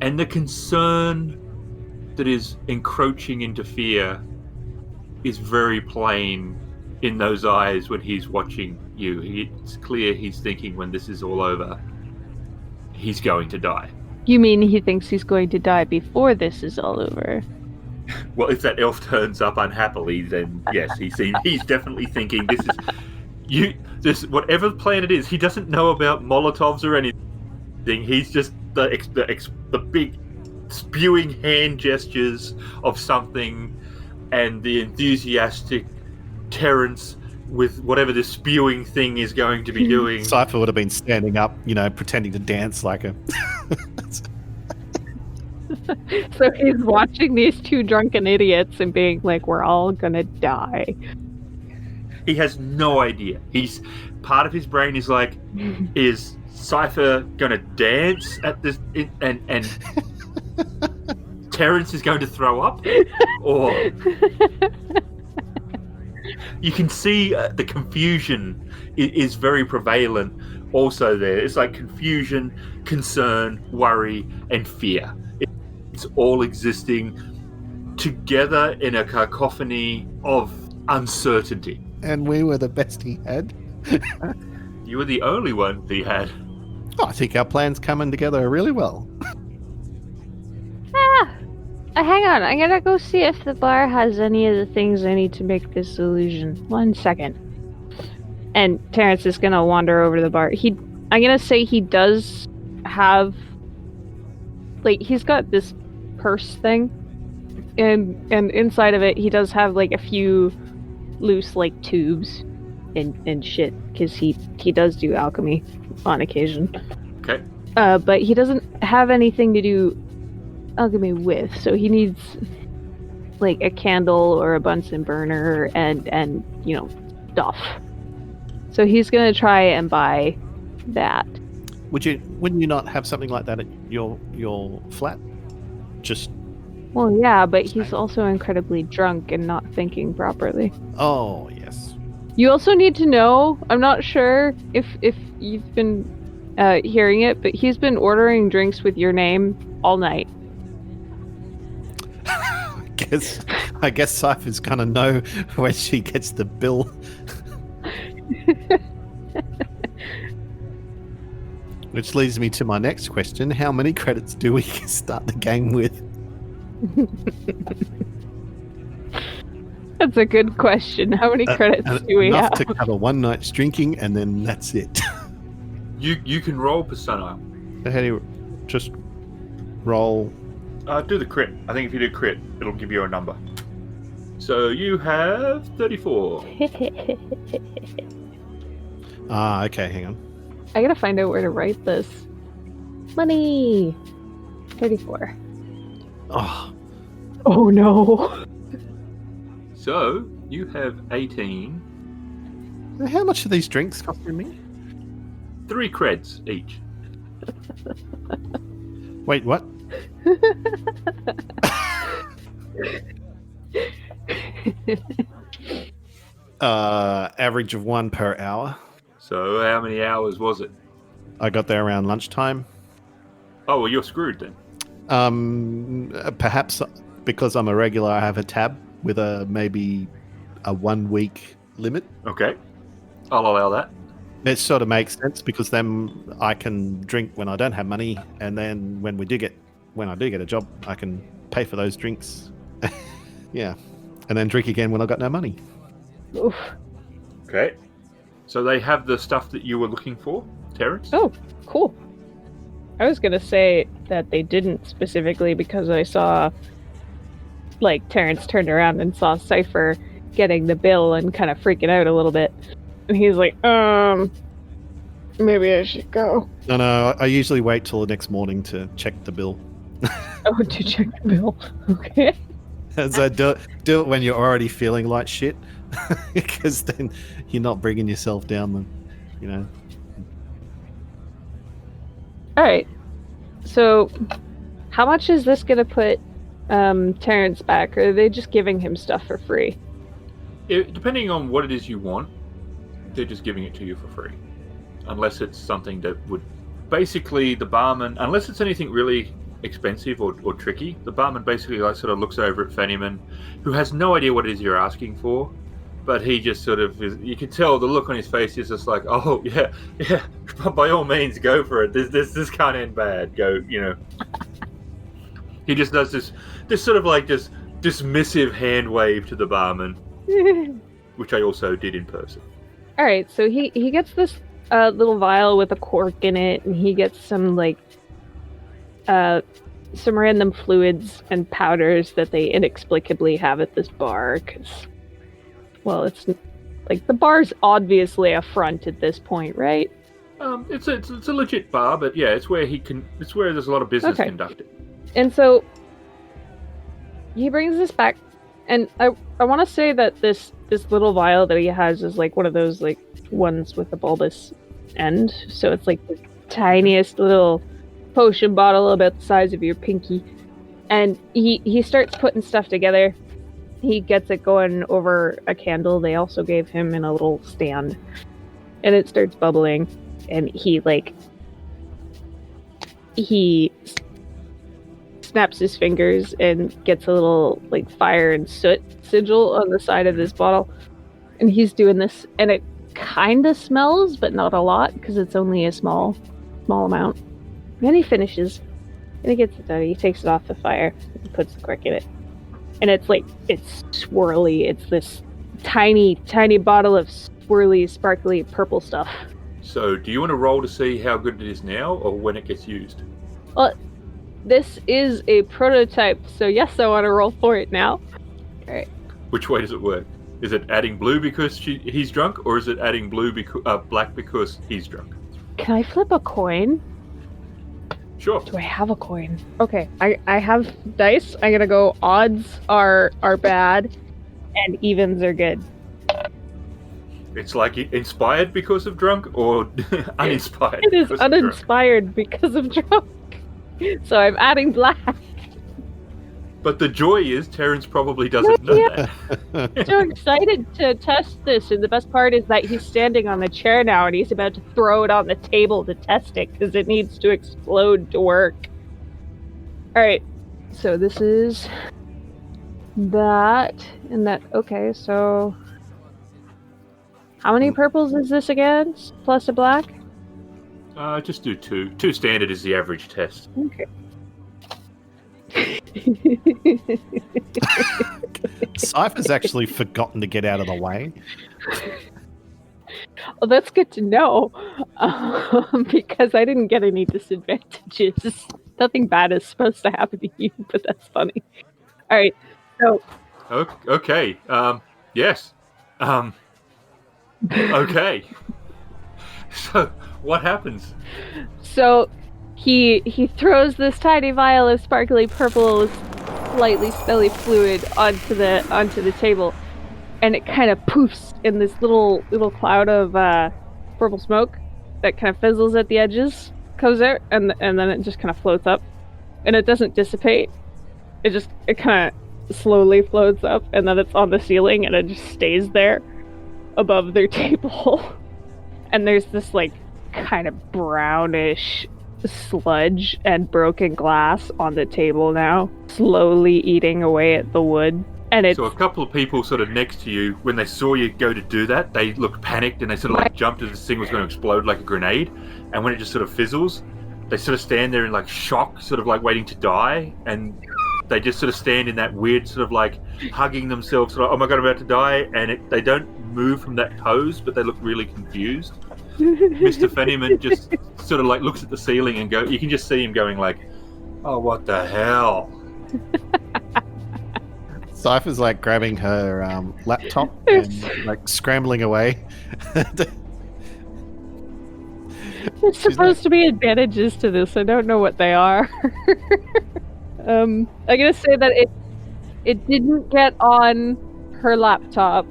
and the concern that is encroaching into fear is very plain in those eyes when he's watching you. It's clear he's thinking when this is all over, he's going to die. You mean he thinks he's going to die before this is all over? Well, if that elf turns up unhappily, then yes, he's definitely thinking this whatever plan it is. He doesn't know about Molotovs or anything. He's just the big spewing hand gestures of something, and the enthusiastic Terrence with whatever the spewing thing is going to be doing. Cipher would have been standing up, pretending to dance like a... So he's watching these two drunken idiots and being like, we're all gonna die. He has no idea. Part of his brain is like, is Cipher gonna dance at this and Terrence is going to throw up? Or... You can see the confusion is very prevalent also there. It's like confusion, concern, worry, and fear. It's all existing together in a cacophony of uncertainty. And we were the best he had. You were the only one he had. Oh, I think our plan's coming together really well. Hang on, I'm gonna go see if the bar has any of the things I need to make this illusion. 1 second. And Terrence is gonna wander over to the bar. I'm gonna say he does have, he's got this purse thing, and inside of it he does have a few loose tubes and shit, because he does do alchemy on occasion. Okay. But he doesn't have anything to do alchemy with, so he needs a candle or a Bunsen burner and stuff. So he's gonna try and buy that. Wouldn't you not have something like that at your flat? Well, yeah, but he's also incredibly drunk and not thinking properly. Oh, yes. You also need to know, I'm not sure if you've been hearing it, but he's been ordering drinks with your name all night. I guess Cypher's gonna know when she gets the bill. Which leads me to my next question. How many credits do we start the game with? That's a good question. How many credits do we enough have? to cover one night's drinking, and then that's it. You can roll persona. How do you just roll? Do the crit. I think if you do crit, it'll give you a number. So you have 34. Okay, hang on. I gotta find out where to write this. Money! 34. Oh no! So you have 18. How much are these drinks costing me? 3 creds each. Wait, what? Average of 1 per hour. So how many hours was it? I got there around lunchtime. Oh, well, you're screwed then. Perhaps because I'm a regular, I have a tab with maybe a 1 week limit. Okay. I'll allow that. It sort of makes sense because then I can drink when I don't have money, and then when I do get a job, I can pay for those drinks. Yeah, and then drink again when I got no money. Oof. Okay. So they have the stuff that you were looking for, Terrence? Oh, cool. I was gonna say that they didn't specifically because I saw, like, Terrence turned around and saw Cipher getting the bill and kind of freaking out a little bit. And he's like, maybe I should go. No, I usually wait till the next morning to check the bill. Oh, to check the bill. Okay. So do it when you're already feeling like shit, because then you're not bringing yourself down, you know. All right. So, how much is this gonna put Terrence back? Or are they just giving him stuff for free? Depending on what it is you want, they're just giving it to you for free. Unless it's something that would... Basically, the barman... Unless it's anything really expensive or tricky, the barman basically sort of looks over at Fennyman, who has no idea what it is you're asking for, but he just sort of... You can tell the look on his face is just like, oh, yeah, by all means, go for it. This can't end bad. Go, you know. He just does this sort of like just dismissive hand wave to the barman, which I also did in person. All right, so he gets this little vial with a cork in it, and he gets some like some random fluids and powders that they inexplicably have at this bar. Because, well, it's like the bar's obviously a front at this point, right? It's a legit bar, but yeah, it's where there's a lot of business conducted. And so he brings this back, and I want to say that this little vial that he has is like one of those like ones with the bulbous end. So it's like the tiniest little potion bottle about the size of your pinky. And he starts putting stuff together. He gets it going over a candle they also gave him in a little stand. And it starts bubbling, and he snaps his fingers and gets a little like fire and soot sigil on the side of this bottle, and he's doing this, and it kind of smells, but not a lot because it's only a small amount. And then he finishes, and he gets it done. He takes it off the fire and puts the cork in it, and it's swirly. It's this tiny bottle of swirly, sparkly purple stuff. So, do you want to roll to see how good it is now, or when it gets used? Well, this is a prototype, so yes, I want to roll for it now. All right. Which way does it work? Is it adding blue because he's drunk, or is it adding black because he's drunk? Can I flip a coin? Sure. Do I have a coin? Okay, I have dice. I'm gonna go odds are bad, and evens are good. It's like inspired because of drunk, or uninspired? It is uninspired because of drunk. So I'm adding black. But the joy is Terrence probably doesn't know that. So excited to test this, and the best part is that he's standing on the chair now, and he's about to throw it on the table to test it because it needs to explode to work. All right, so this is that and that. Okay, so how many purples is this again? Plus a black? Just do 2. 2 standard is the average test. Okay. Cypher's actually forgotten to get out of the way. Well, that's good to know, because I didn't get any disadvantages. Nothing bad is supposed to happen to you, but that's funny. All right, so Okay. Yes. Okay. So what happens? So he throws this tiny vial of sparkly purple, slightly smelly fluid onto the table, and it kind of poofs in this little kind of purple smoke that kind of fizzles at the edges, comes out, and then it just kind of floats up, and it doesn't dissipate. It kind of slowly floats up, and then it's on the ceiling, and it just stays there above their table. And there's this like kind of brownish sludge and broken glass on the table now, slowly eating away at the wood. And it's So a couple of people sort of next to you, when they saw you go to do that, they looked panicked and they sort of like jumped as this thing was going to explode like a grenade. And when it just sort of fizzles, they sort of stand there in like shock, sort of like waiting to die. And they just sort of stand in that weird sort of like hugging themselves, sort of, oh my god, I'm about to die. And they don't move from that pose, but they look really confused. Mr. Fenneman just sort of like looks at the ceiling and you can just see him going like, oh, what the hell? Cypher's like grabbing her laptop and like scrambling away. There's supposed to be advantages to this. I don't know what they are. I'm gonna say that it didn't get on her laptop.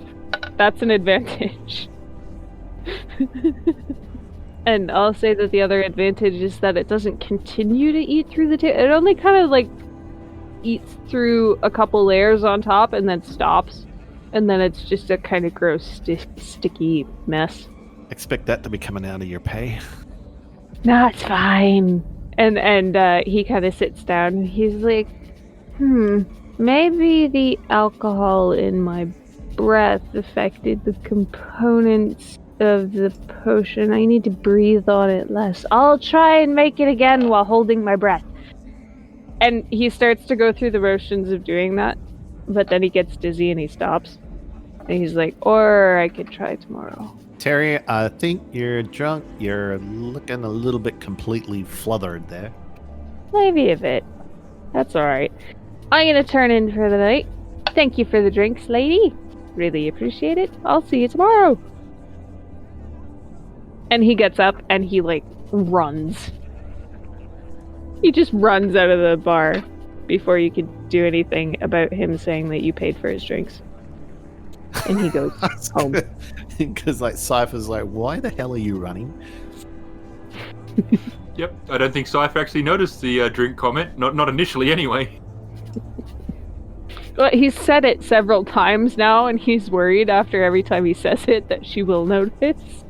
That's an advantage. And I'll say that the other advantage is that it doesn't continue to eat through the table. It only kind of like eats through a couple layers on top and then stops. And then it's just a kind of gross, sticky mess. Expect that to be coming out of your pay. No, it's fine. And he kind of sits down and he's like, maybe the alcohol in my breath affected the components of the potion. I need to breathe on it less. I'll try and make it again while holding my breath. And he starts to go through the motions of doing that, but then he gets dizzy and he stops. And he's like, or I could try tomorrow. Terry, I think you're drunk. You're looking a little bit completely fluthered there. Maybe a bit. That's alright. I'm gonna turn in for the night. Thank you for the drinks, lady. Really appreciate it. I'll see you tomorrow. And he gets up and he like runs. He just runs out of the bar before you could do anything about him saying that you paid for his drinks. And he goes home. Because like Cypher's like, why the hell are you running? Yep, I don't think Cipher actually noticed the drink comment. Not initially, anyway. Well, he's said it several times now, and he's worried after every time he says it that she will notice.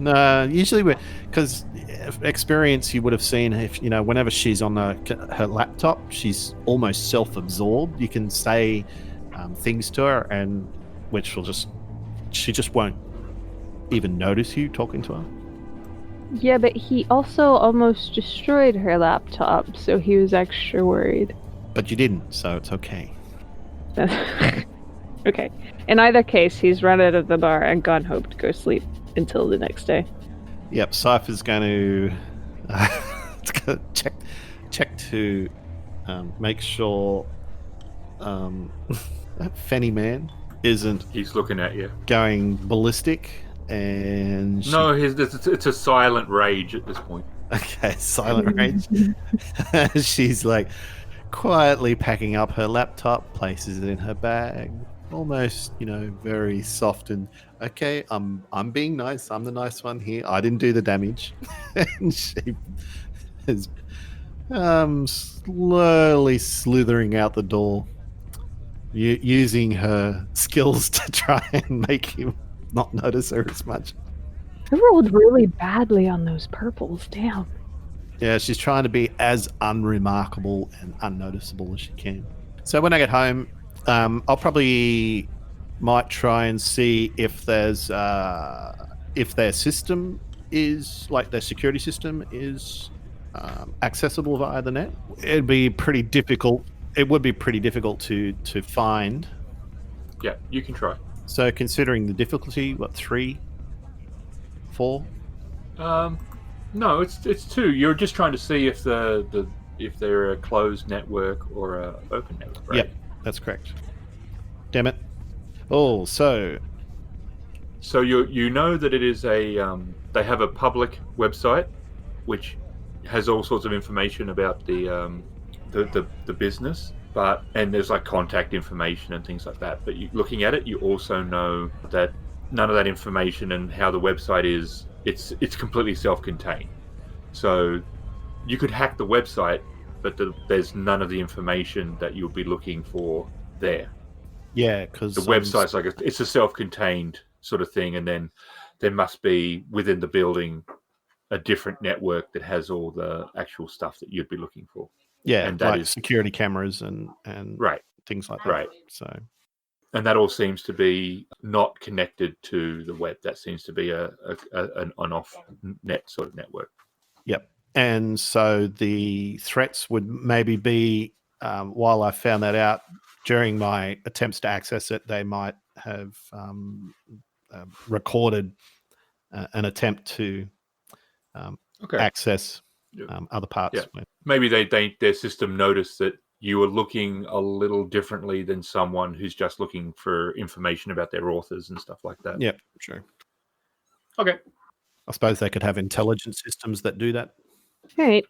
No, usually because experience you would have seen if whenever she's on her laptop, she's almost self-absorbed. You can say things to her, and which she just won't even notice you talking to her. Yeah, but he also almost destroyed her laptop, so he was extra worried. But you didn't, so it's okay. Okay. In either case, he's run out of the bar and gone home to go sleep until the next day. Yep, Cypher's going to check to make sure Fanny Man isn't. He's looking at you. Going ballistic, and no, it's a silent rage at this point. Okay, silent rage. She's like quietly packing up her laptop, places it in her bag, almost, very soft and okay. I'm being nice. I'm the nice one here. I didn't do the damage, and she is slowly slithering out the door, using her skills to try and make him not notice her as much. I rolled really badly on those purples. Damn. Yeah, she's trying to be as unremarkable and unnoticeable as she can. So when I get home, I'll probably might try and see if there's if their system is like their security system is accessible via the net. It'd be pretty difficult. It would be pretty difficult to find Yeah, you can try. So considering the difficulty, what, 3, 4? No, it's 2. You're just trying to see if if they're a closed network or a open network, right? Yep, that's correct. Damn it. Oh, so you know that it is a they have a public website which has all sorts of information about the business, and there's like contact information and things like that. But looking at it, you also know that none of that information and how the website is, it's completely self-contained. So you could hack the website, but there's none of the information that you'll be looking for there. yeah, because The website's like it's a self-contained sort of thing, and then there must be within the building a different network that has all the actual stuff that you'd be looking for. yeah, and that like is security cameras and right, things like that. right. So And that all seems to be not connected to the web. That seems to be an on-off net sort of network. yep. And so the threats would maybe be, while I found that out during my attempts to access it, they might have recorded an attempt to access other parts. Yeah. Maybe their system noticed that you were looking a little differently than someone who's just looking for information about their authors and stuff like that. Yep, true. Okay. I suppose they could have intelligence systems that do that. All right.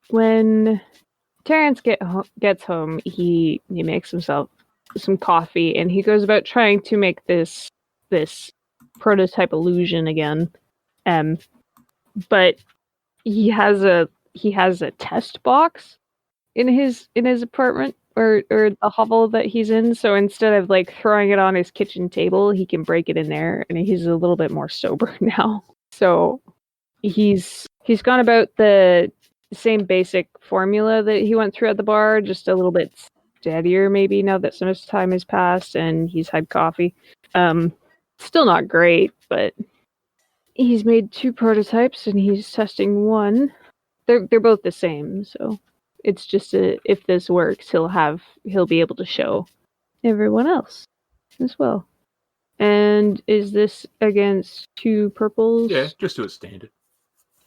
When Terrence gets home, he makes himself some coffee, and he goes about trying to make this prototype illusion again. But he has a test box in his apartment or the hovel that he's in. So instead of like throwing it on his kitchen table, he can break it in there, and he's a little bit more sober now. So he's gone about the same basic formula that he went through at the bar, just a little bit steadier maybe now that so much time has passed and he's had coffee. Still not great, but he's made 2 prototypes and he's testing one. They're both the same, so it's just if this works, he'll be able to show everyone else as well. And is this against 2 purples? Yeah, just do it standard.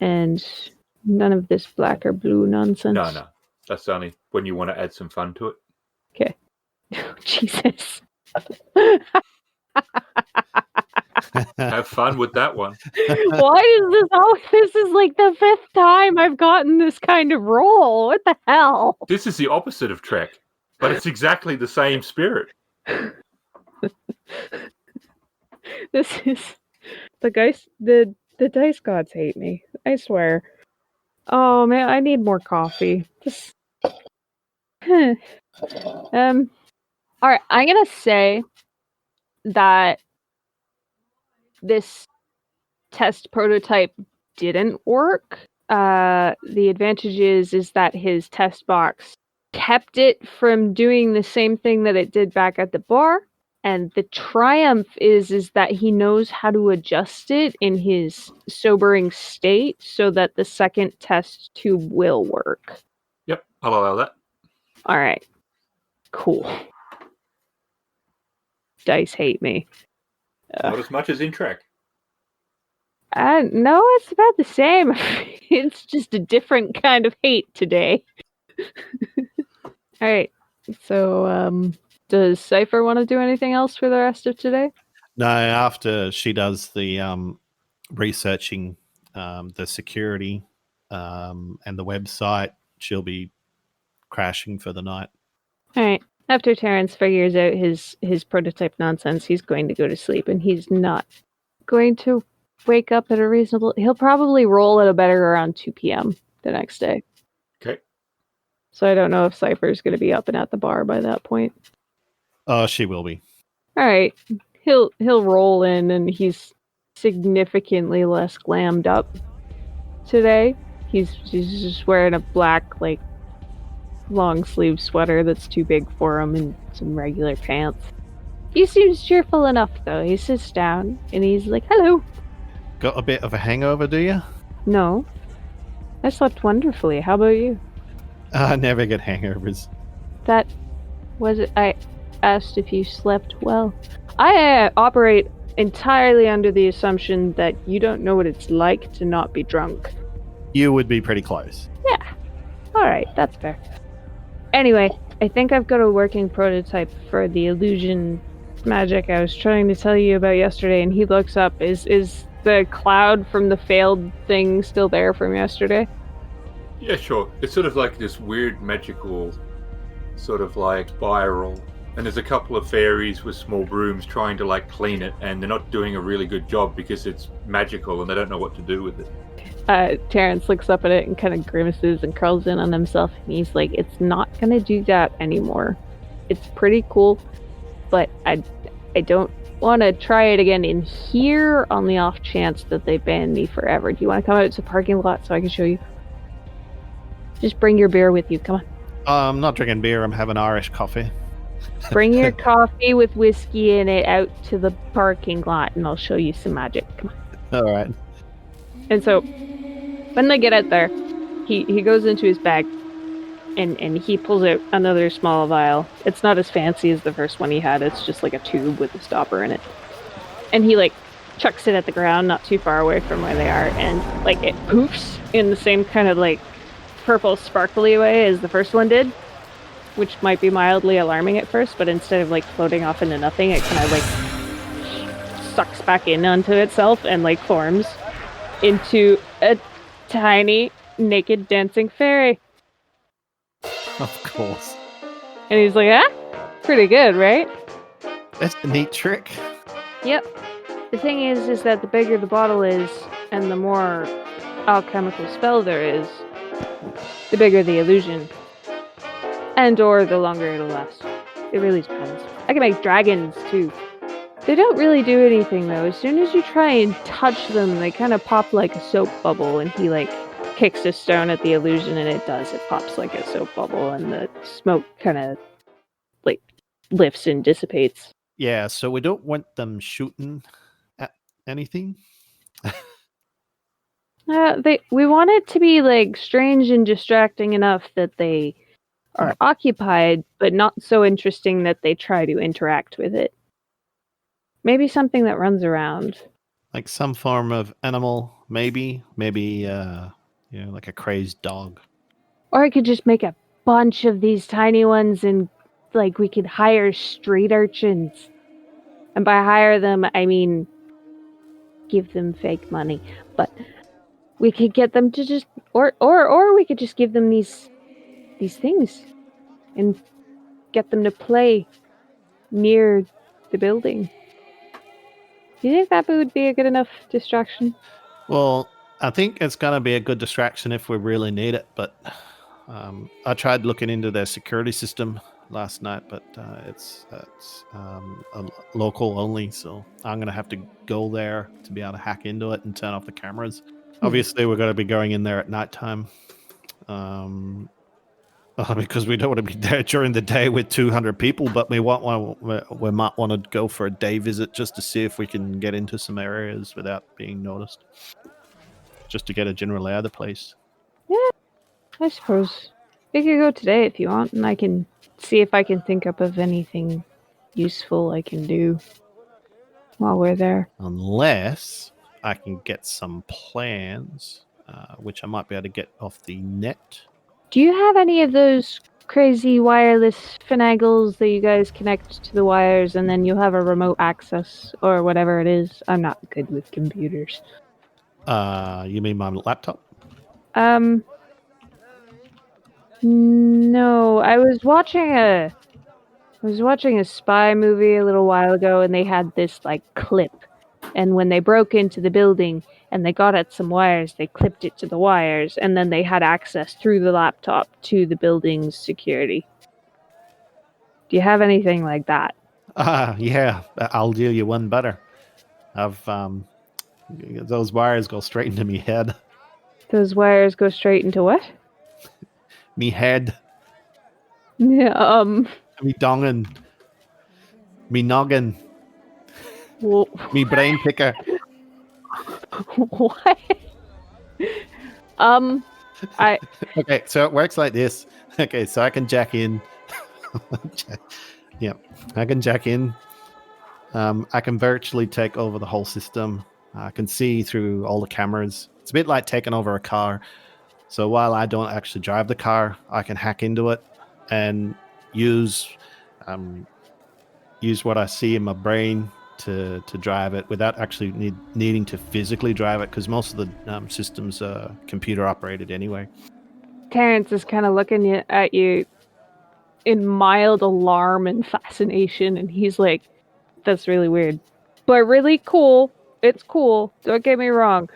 And none of this black or blue nonsense? No. That's only when you want to add some fun to it. Okay. Jesus. Have fun with that one. Why is this this is like the 5th time I've gotten this kind of roll. What the hell? This is the opposite of Trek, but it's exactly the same spirit. This is the dice gods hate me. I swear. Oh man, I need more coffee. All right, I'm gonna say that this test prototype didn't work. The advantage is that his test box kept it from doing the same thing that it did back at the bar. And the triumph is that he knows how to adjust it in his sobering state so that the second test tube will work. Yep, I'll allow that. All right. Cool. Dice hate me. Not as much as in Trek. No, it's about the same. It's just a different kind of hate today. All right. So, does Cipher want to do anything else for the rest of today? No, after she does the researching the security and the website, she'll be crashing for the night. All right. After Terrence figures out his prototype nonsense, he's going to go to sleep, and he's not going to wake up at a reasonable... He'll probably roll at a better around 2 p.m. the next day. Okay. So I don't know if Cypher's going to be up and at the bar by that point. Oh, she will be. All right. He'll roll in, and he's significantly less glammed up today. He's just wearing a black, like, long sleeve sweater that's too big for him and some regular pants. He seems cheerful enough, though. He sits down, and he's like, hello. Got a bit of a hangover, do you? No. I slept wonderfully. How about you? I never get hangovers. That was it. I asked if you slept well. I operate entirely under the assumption that you don't know what it's like to not be drunk. You would be pretty close. Yeah. Alright, that's fair. Anyway, I think I've got a working prototype for the illusion magic I was trying to tell you about yesterday, and he looks up. Is the cloud from the failed thing still there from yesterday? Yeah, sure. It's sort of like this weird magical sort of like spiral. And there's a couple of fairies with small brooms trying to like clean it, and they're not doing a really good job because it's magical and they don't know what to do with it. Terrence looks up at it and kind of grimaces and curls in on himself, and he's like, it's not gonna do that anymore. It's pretty cool, but I don't want to try it again in here on the off chance that they ban me forever. Do you want to come out to the parking lot so I can show you? Just bring your beer with you, come on. I'm not drinking beer, I'm having Irish coffee. Bring your coffee with whiskey in it out to the parking lot and I'll show you some magic. Come on. Alright. And so, when they get out there, he goes into his bag and he pulls out another small vial. It's not as fancy as the first one he had, it's just like a tube with a stopper in it. And he like chucks it at the ground not too far away from where they are, and like it poofs in the same kind of like purple sparkly way as the first one did, which might be mildly alarming at first, but instead of like floating off into nothing, it kind of like sucks back in onto itself and like forms into a tiny naked dancing fairy. Of course. And he's like, ah, pretty good, right? That's a neat trick. Yep. The thing is that the bigger the bottle is and the more alchemical spell there is, the bigger the illusion. And or the longer it'll last. It really depends. I can make dragons too. They don't really do anything though. As soon as you try and touch them, they kind of pop like a soap bubble, and he like kicks a stone at the illusion and it does. It pops like a soap bubble and the smoke kind of like lifts and dissipates. Yeah, so we don't want them shooting at anything. We want it to be like strange and distracting enough that they are occupied, but not so interesting that they try to interact with it. Maybe something that runs around. Like some form of animal, maybe, like a crazed dog. Or I could just make a bunch of these tiny ones, and like we could hire street urchins. And by hire them, I mean give them fake money. But we could get them to just, or we could just give them these things and get them to play near the building. Do you think that would be a good enough distraction? Well, I think it's going to be a good distraction if we really need it, but I tried looking into their security system last night, but it's local only, so I'm going to have to go there to be able to hack into it and turn off the cameras. Obviously, we're going to be going in there at nighttime. Because we don't want to be there during the day with 200 people, but we might want to go for a day visit just to see if we can get into some areas without being noticed. Just to get a general lay of the place. Yeah, I suppose. We could go today if you want, and I can see if I can think up of anything useful I can do while we're there. Unless I can get some plans, which I might be able to get off the net. Do you have any of those crazy wireless finagles that you guys connect to the wires and then you'll have a remote access or whatever it is? I'm not good with computers. You mean my laptop? No. I was watching a spy movie a little while ago, and they had this like clip. And when they broke into the building and they got at some wires, they clipped it to the wires, and then they had access through the laptop to the building's security. Do you have anything like that? Yeah, I'll do you one better. Those wires go straight into me head. Those wires go straight into what? Me head. Yeah, Me dongin. Me noggin. Well, Me brain picker. what? Okay, so it works like this. Okay, so I can jack in. Yep. I can jack in. I can virtually take over the whole system. I can see through all the cameras. It's a bit like taking over a car. So while I don't actually drive the car, I can hack into it and use what I see in my brain to drive it without actually needing to physically drive it, because most of the systems are computer operated anyway. Terrence is kind of looking at you in mild alarm and fascination, and he's like, that's really weird, but really cool. It's cool. Don't get me wrong.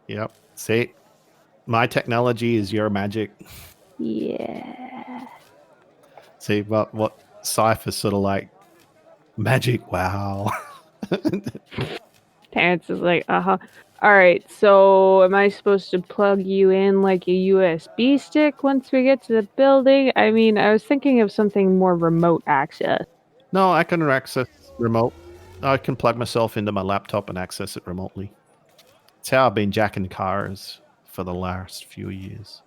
Yep. See, my technology is your magic. Yeah. See, what Cipher's sort of like, magic, wow. Terrence is like, uh-huh. Alright, so am I supposed to plug you in like a USB stick once we get to the building? I mean, I was thinking of something more remote access. No, I can access remote. I can plug myself into my laptop and access it remotely. It's how I've been jacking cars for the last few years.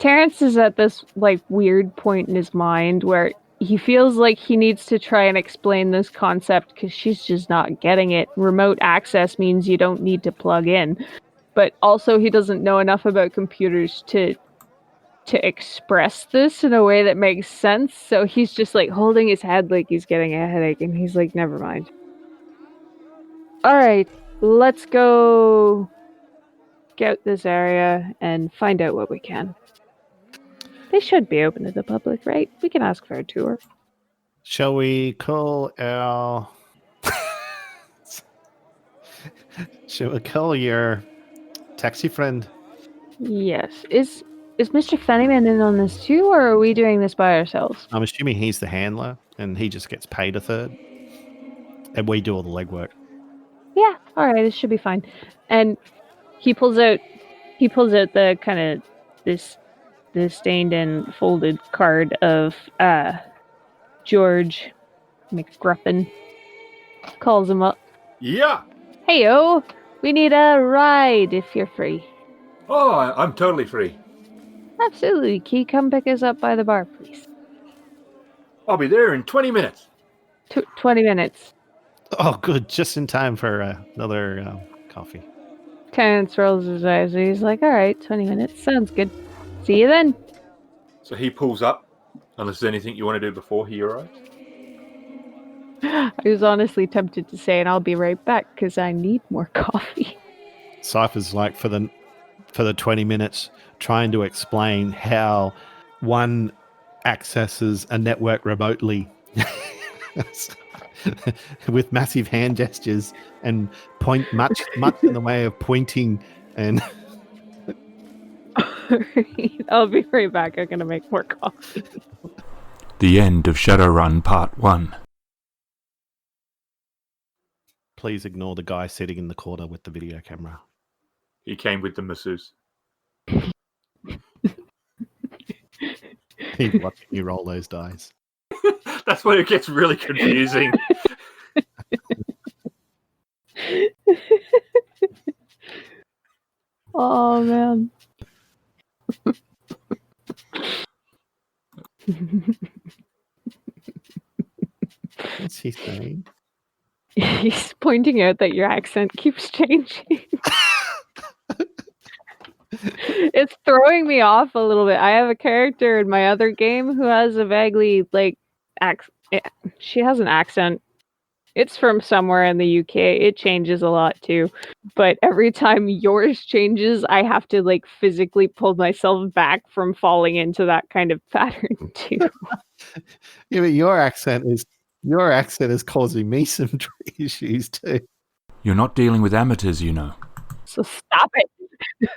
Terrence is at this like weird point in his mind where he feels like he needs to try and explain this concept because she's just not getting it. Remote access means you don't need to plug in, but also he doesn't know enough about computers to express this in a way that makes sense. So he's just like holding his head like he's getting a headache, and he's like, never mind. All right, let's go scout this area and find out what we can. They should be open to the public, right? We can ask for a tour. Shall we call our... Shall we call your taxi friend? Yes. Is Mr. Fennyman in on this too, or are we doing this by ourselves? I'm assuming he's the handler and he just gets paid a third. And we do all the legwork. Yeah, alright, it should be fine. And he pulls out the kind of the stained and folded card of George McGruffin. Calls him up. Yeah! Heyo, we need a ride if you're free. Oh, I'm totally free. Absolutely. Can you come pick us up by the bar, please? I'll be there in 20 minutes. 20 minutes. Oh, good. Just in time for another coffee. Terrence rolls his eyes and he's like, alright, 20 minutes. Sounds good. See you then. So he pulls up, unless there's anything you want to do before he arrives. I was honestly tempted to say, and I'll be right back because I need more coffee. Cypher's like, for the 20 minutes, trying to explain how one accesses a network remotely with massive hand gestures and point much in the way of pointing and... I'll be right back. I'm going to make more coffee. The end of Shadowrun Part 1. Please ignore the guy sitting in the corner with the video camera. He came with the masseuse. He's watching you roll those dice. That's when it gets really confusing. Oh, man. What's he saying? He's pointing out that your accent keeps changing. It's throwing me off a little bit. I have a character in my other game who has a vaguely, like, she has an accent. It's from somewhere in the UK. It changes a lot, too. But every time yours changes, I have to, like, physically pull myself back from falling into that kind of pattern, too. Yeah, but your accent is causing me some issues too. You're not dealing with amateurs, you know. So stop it.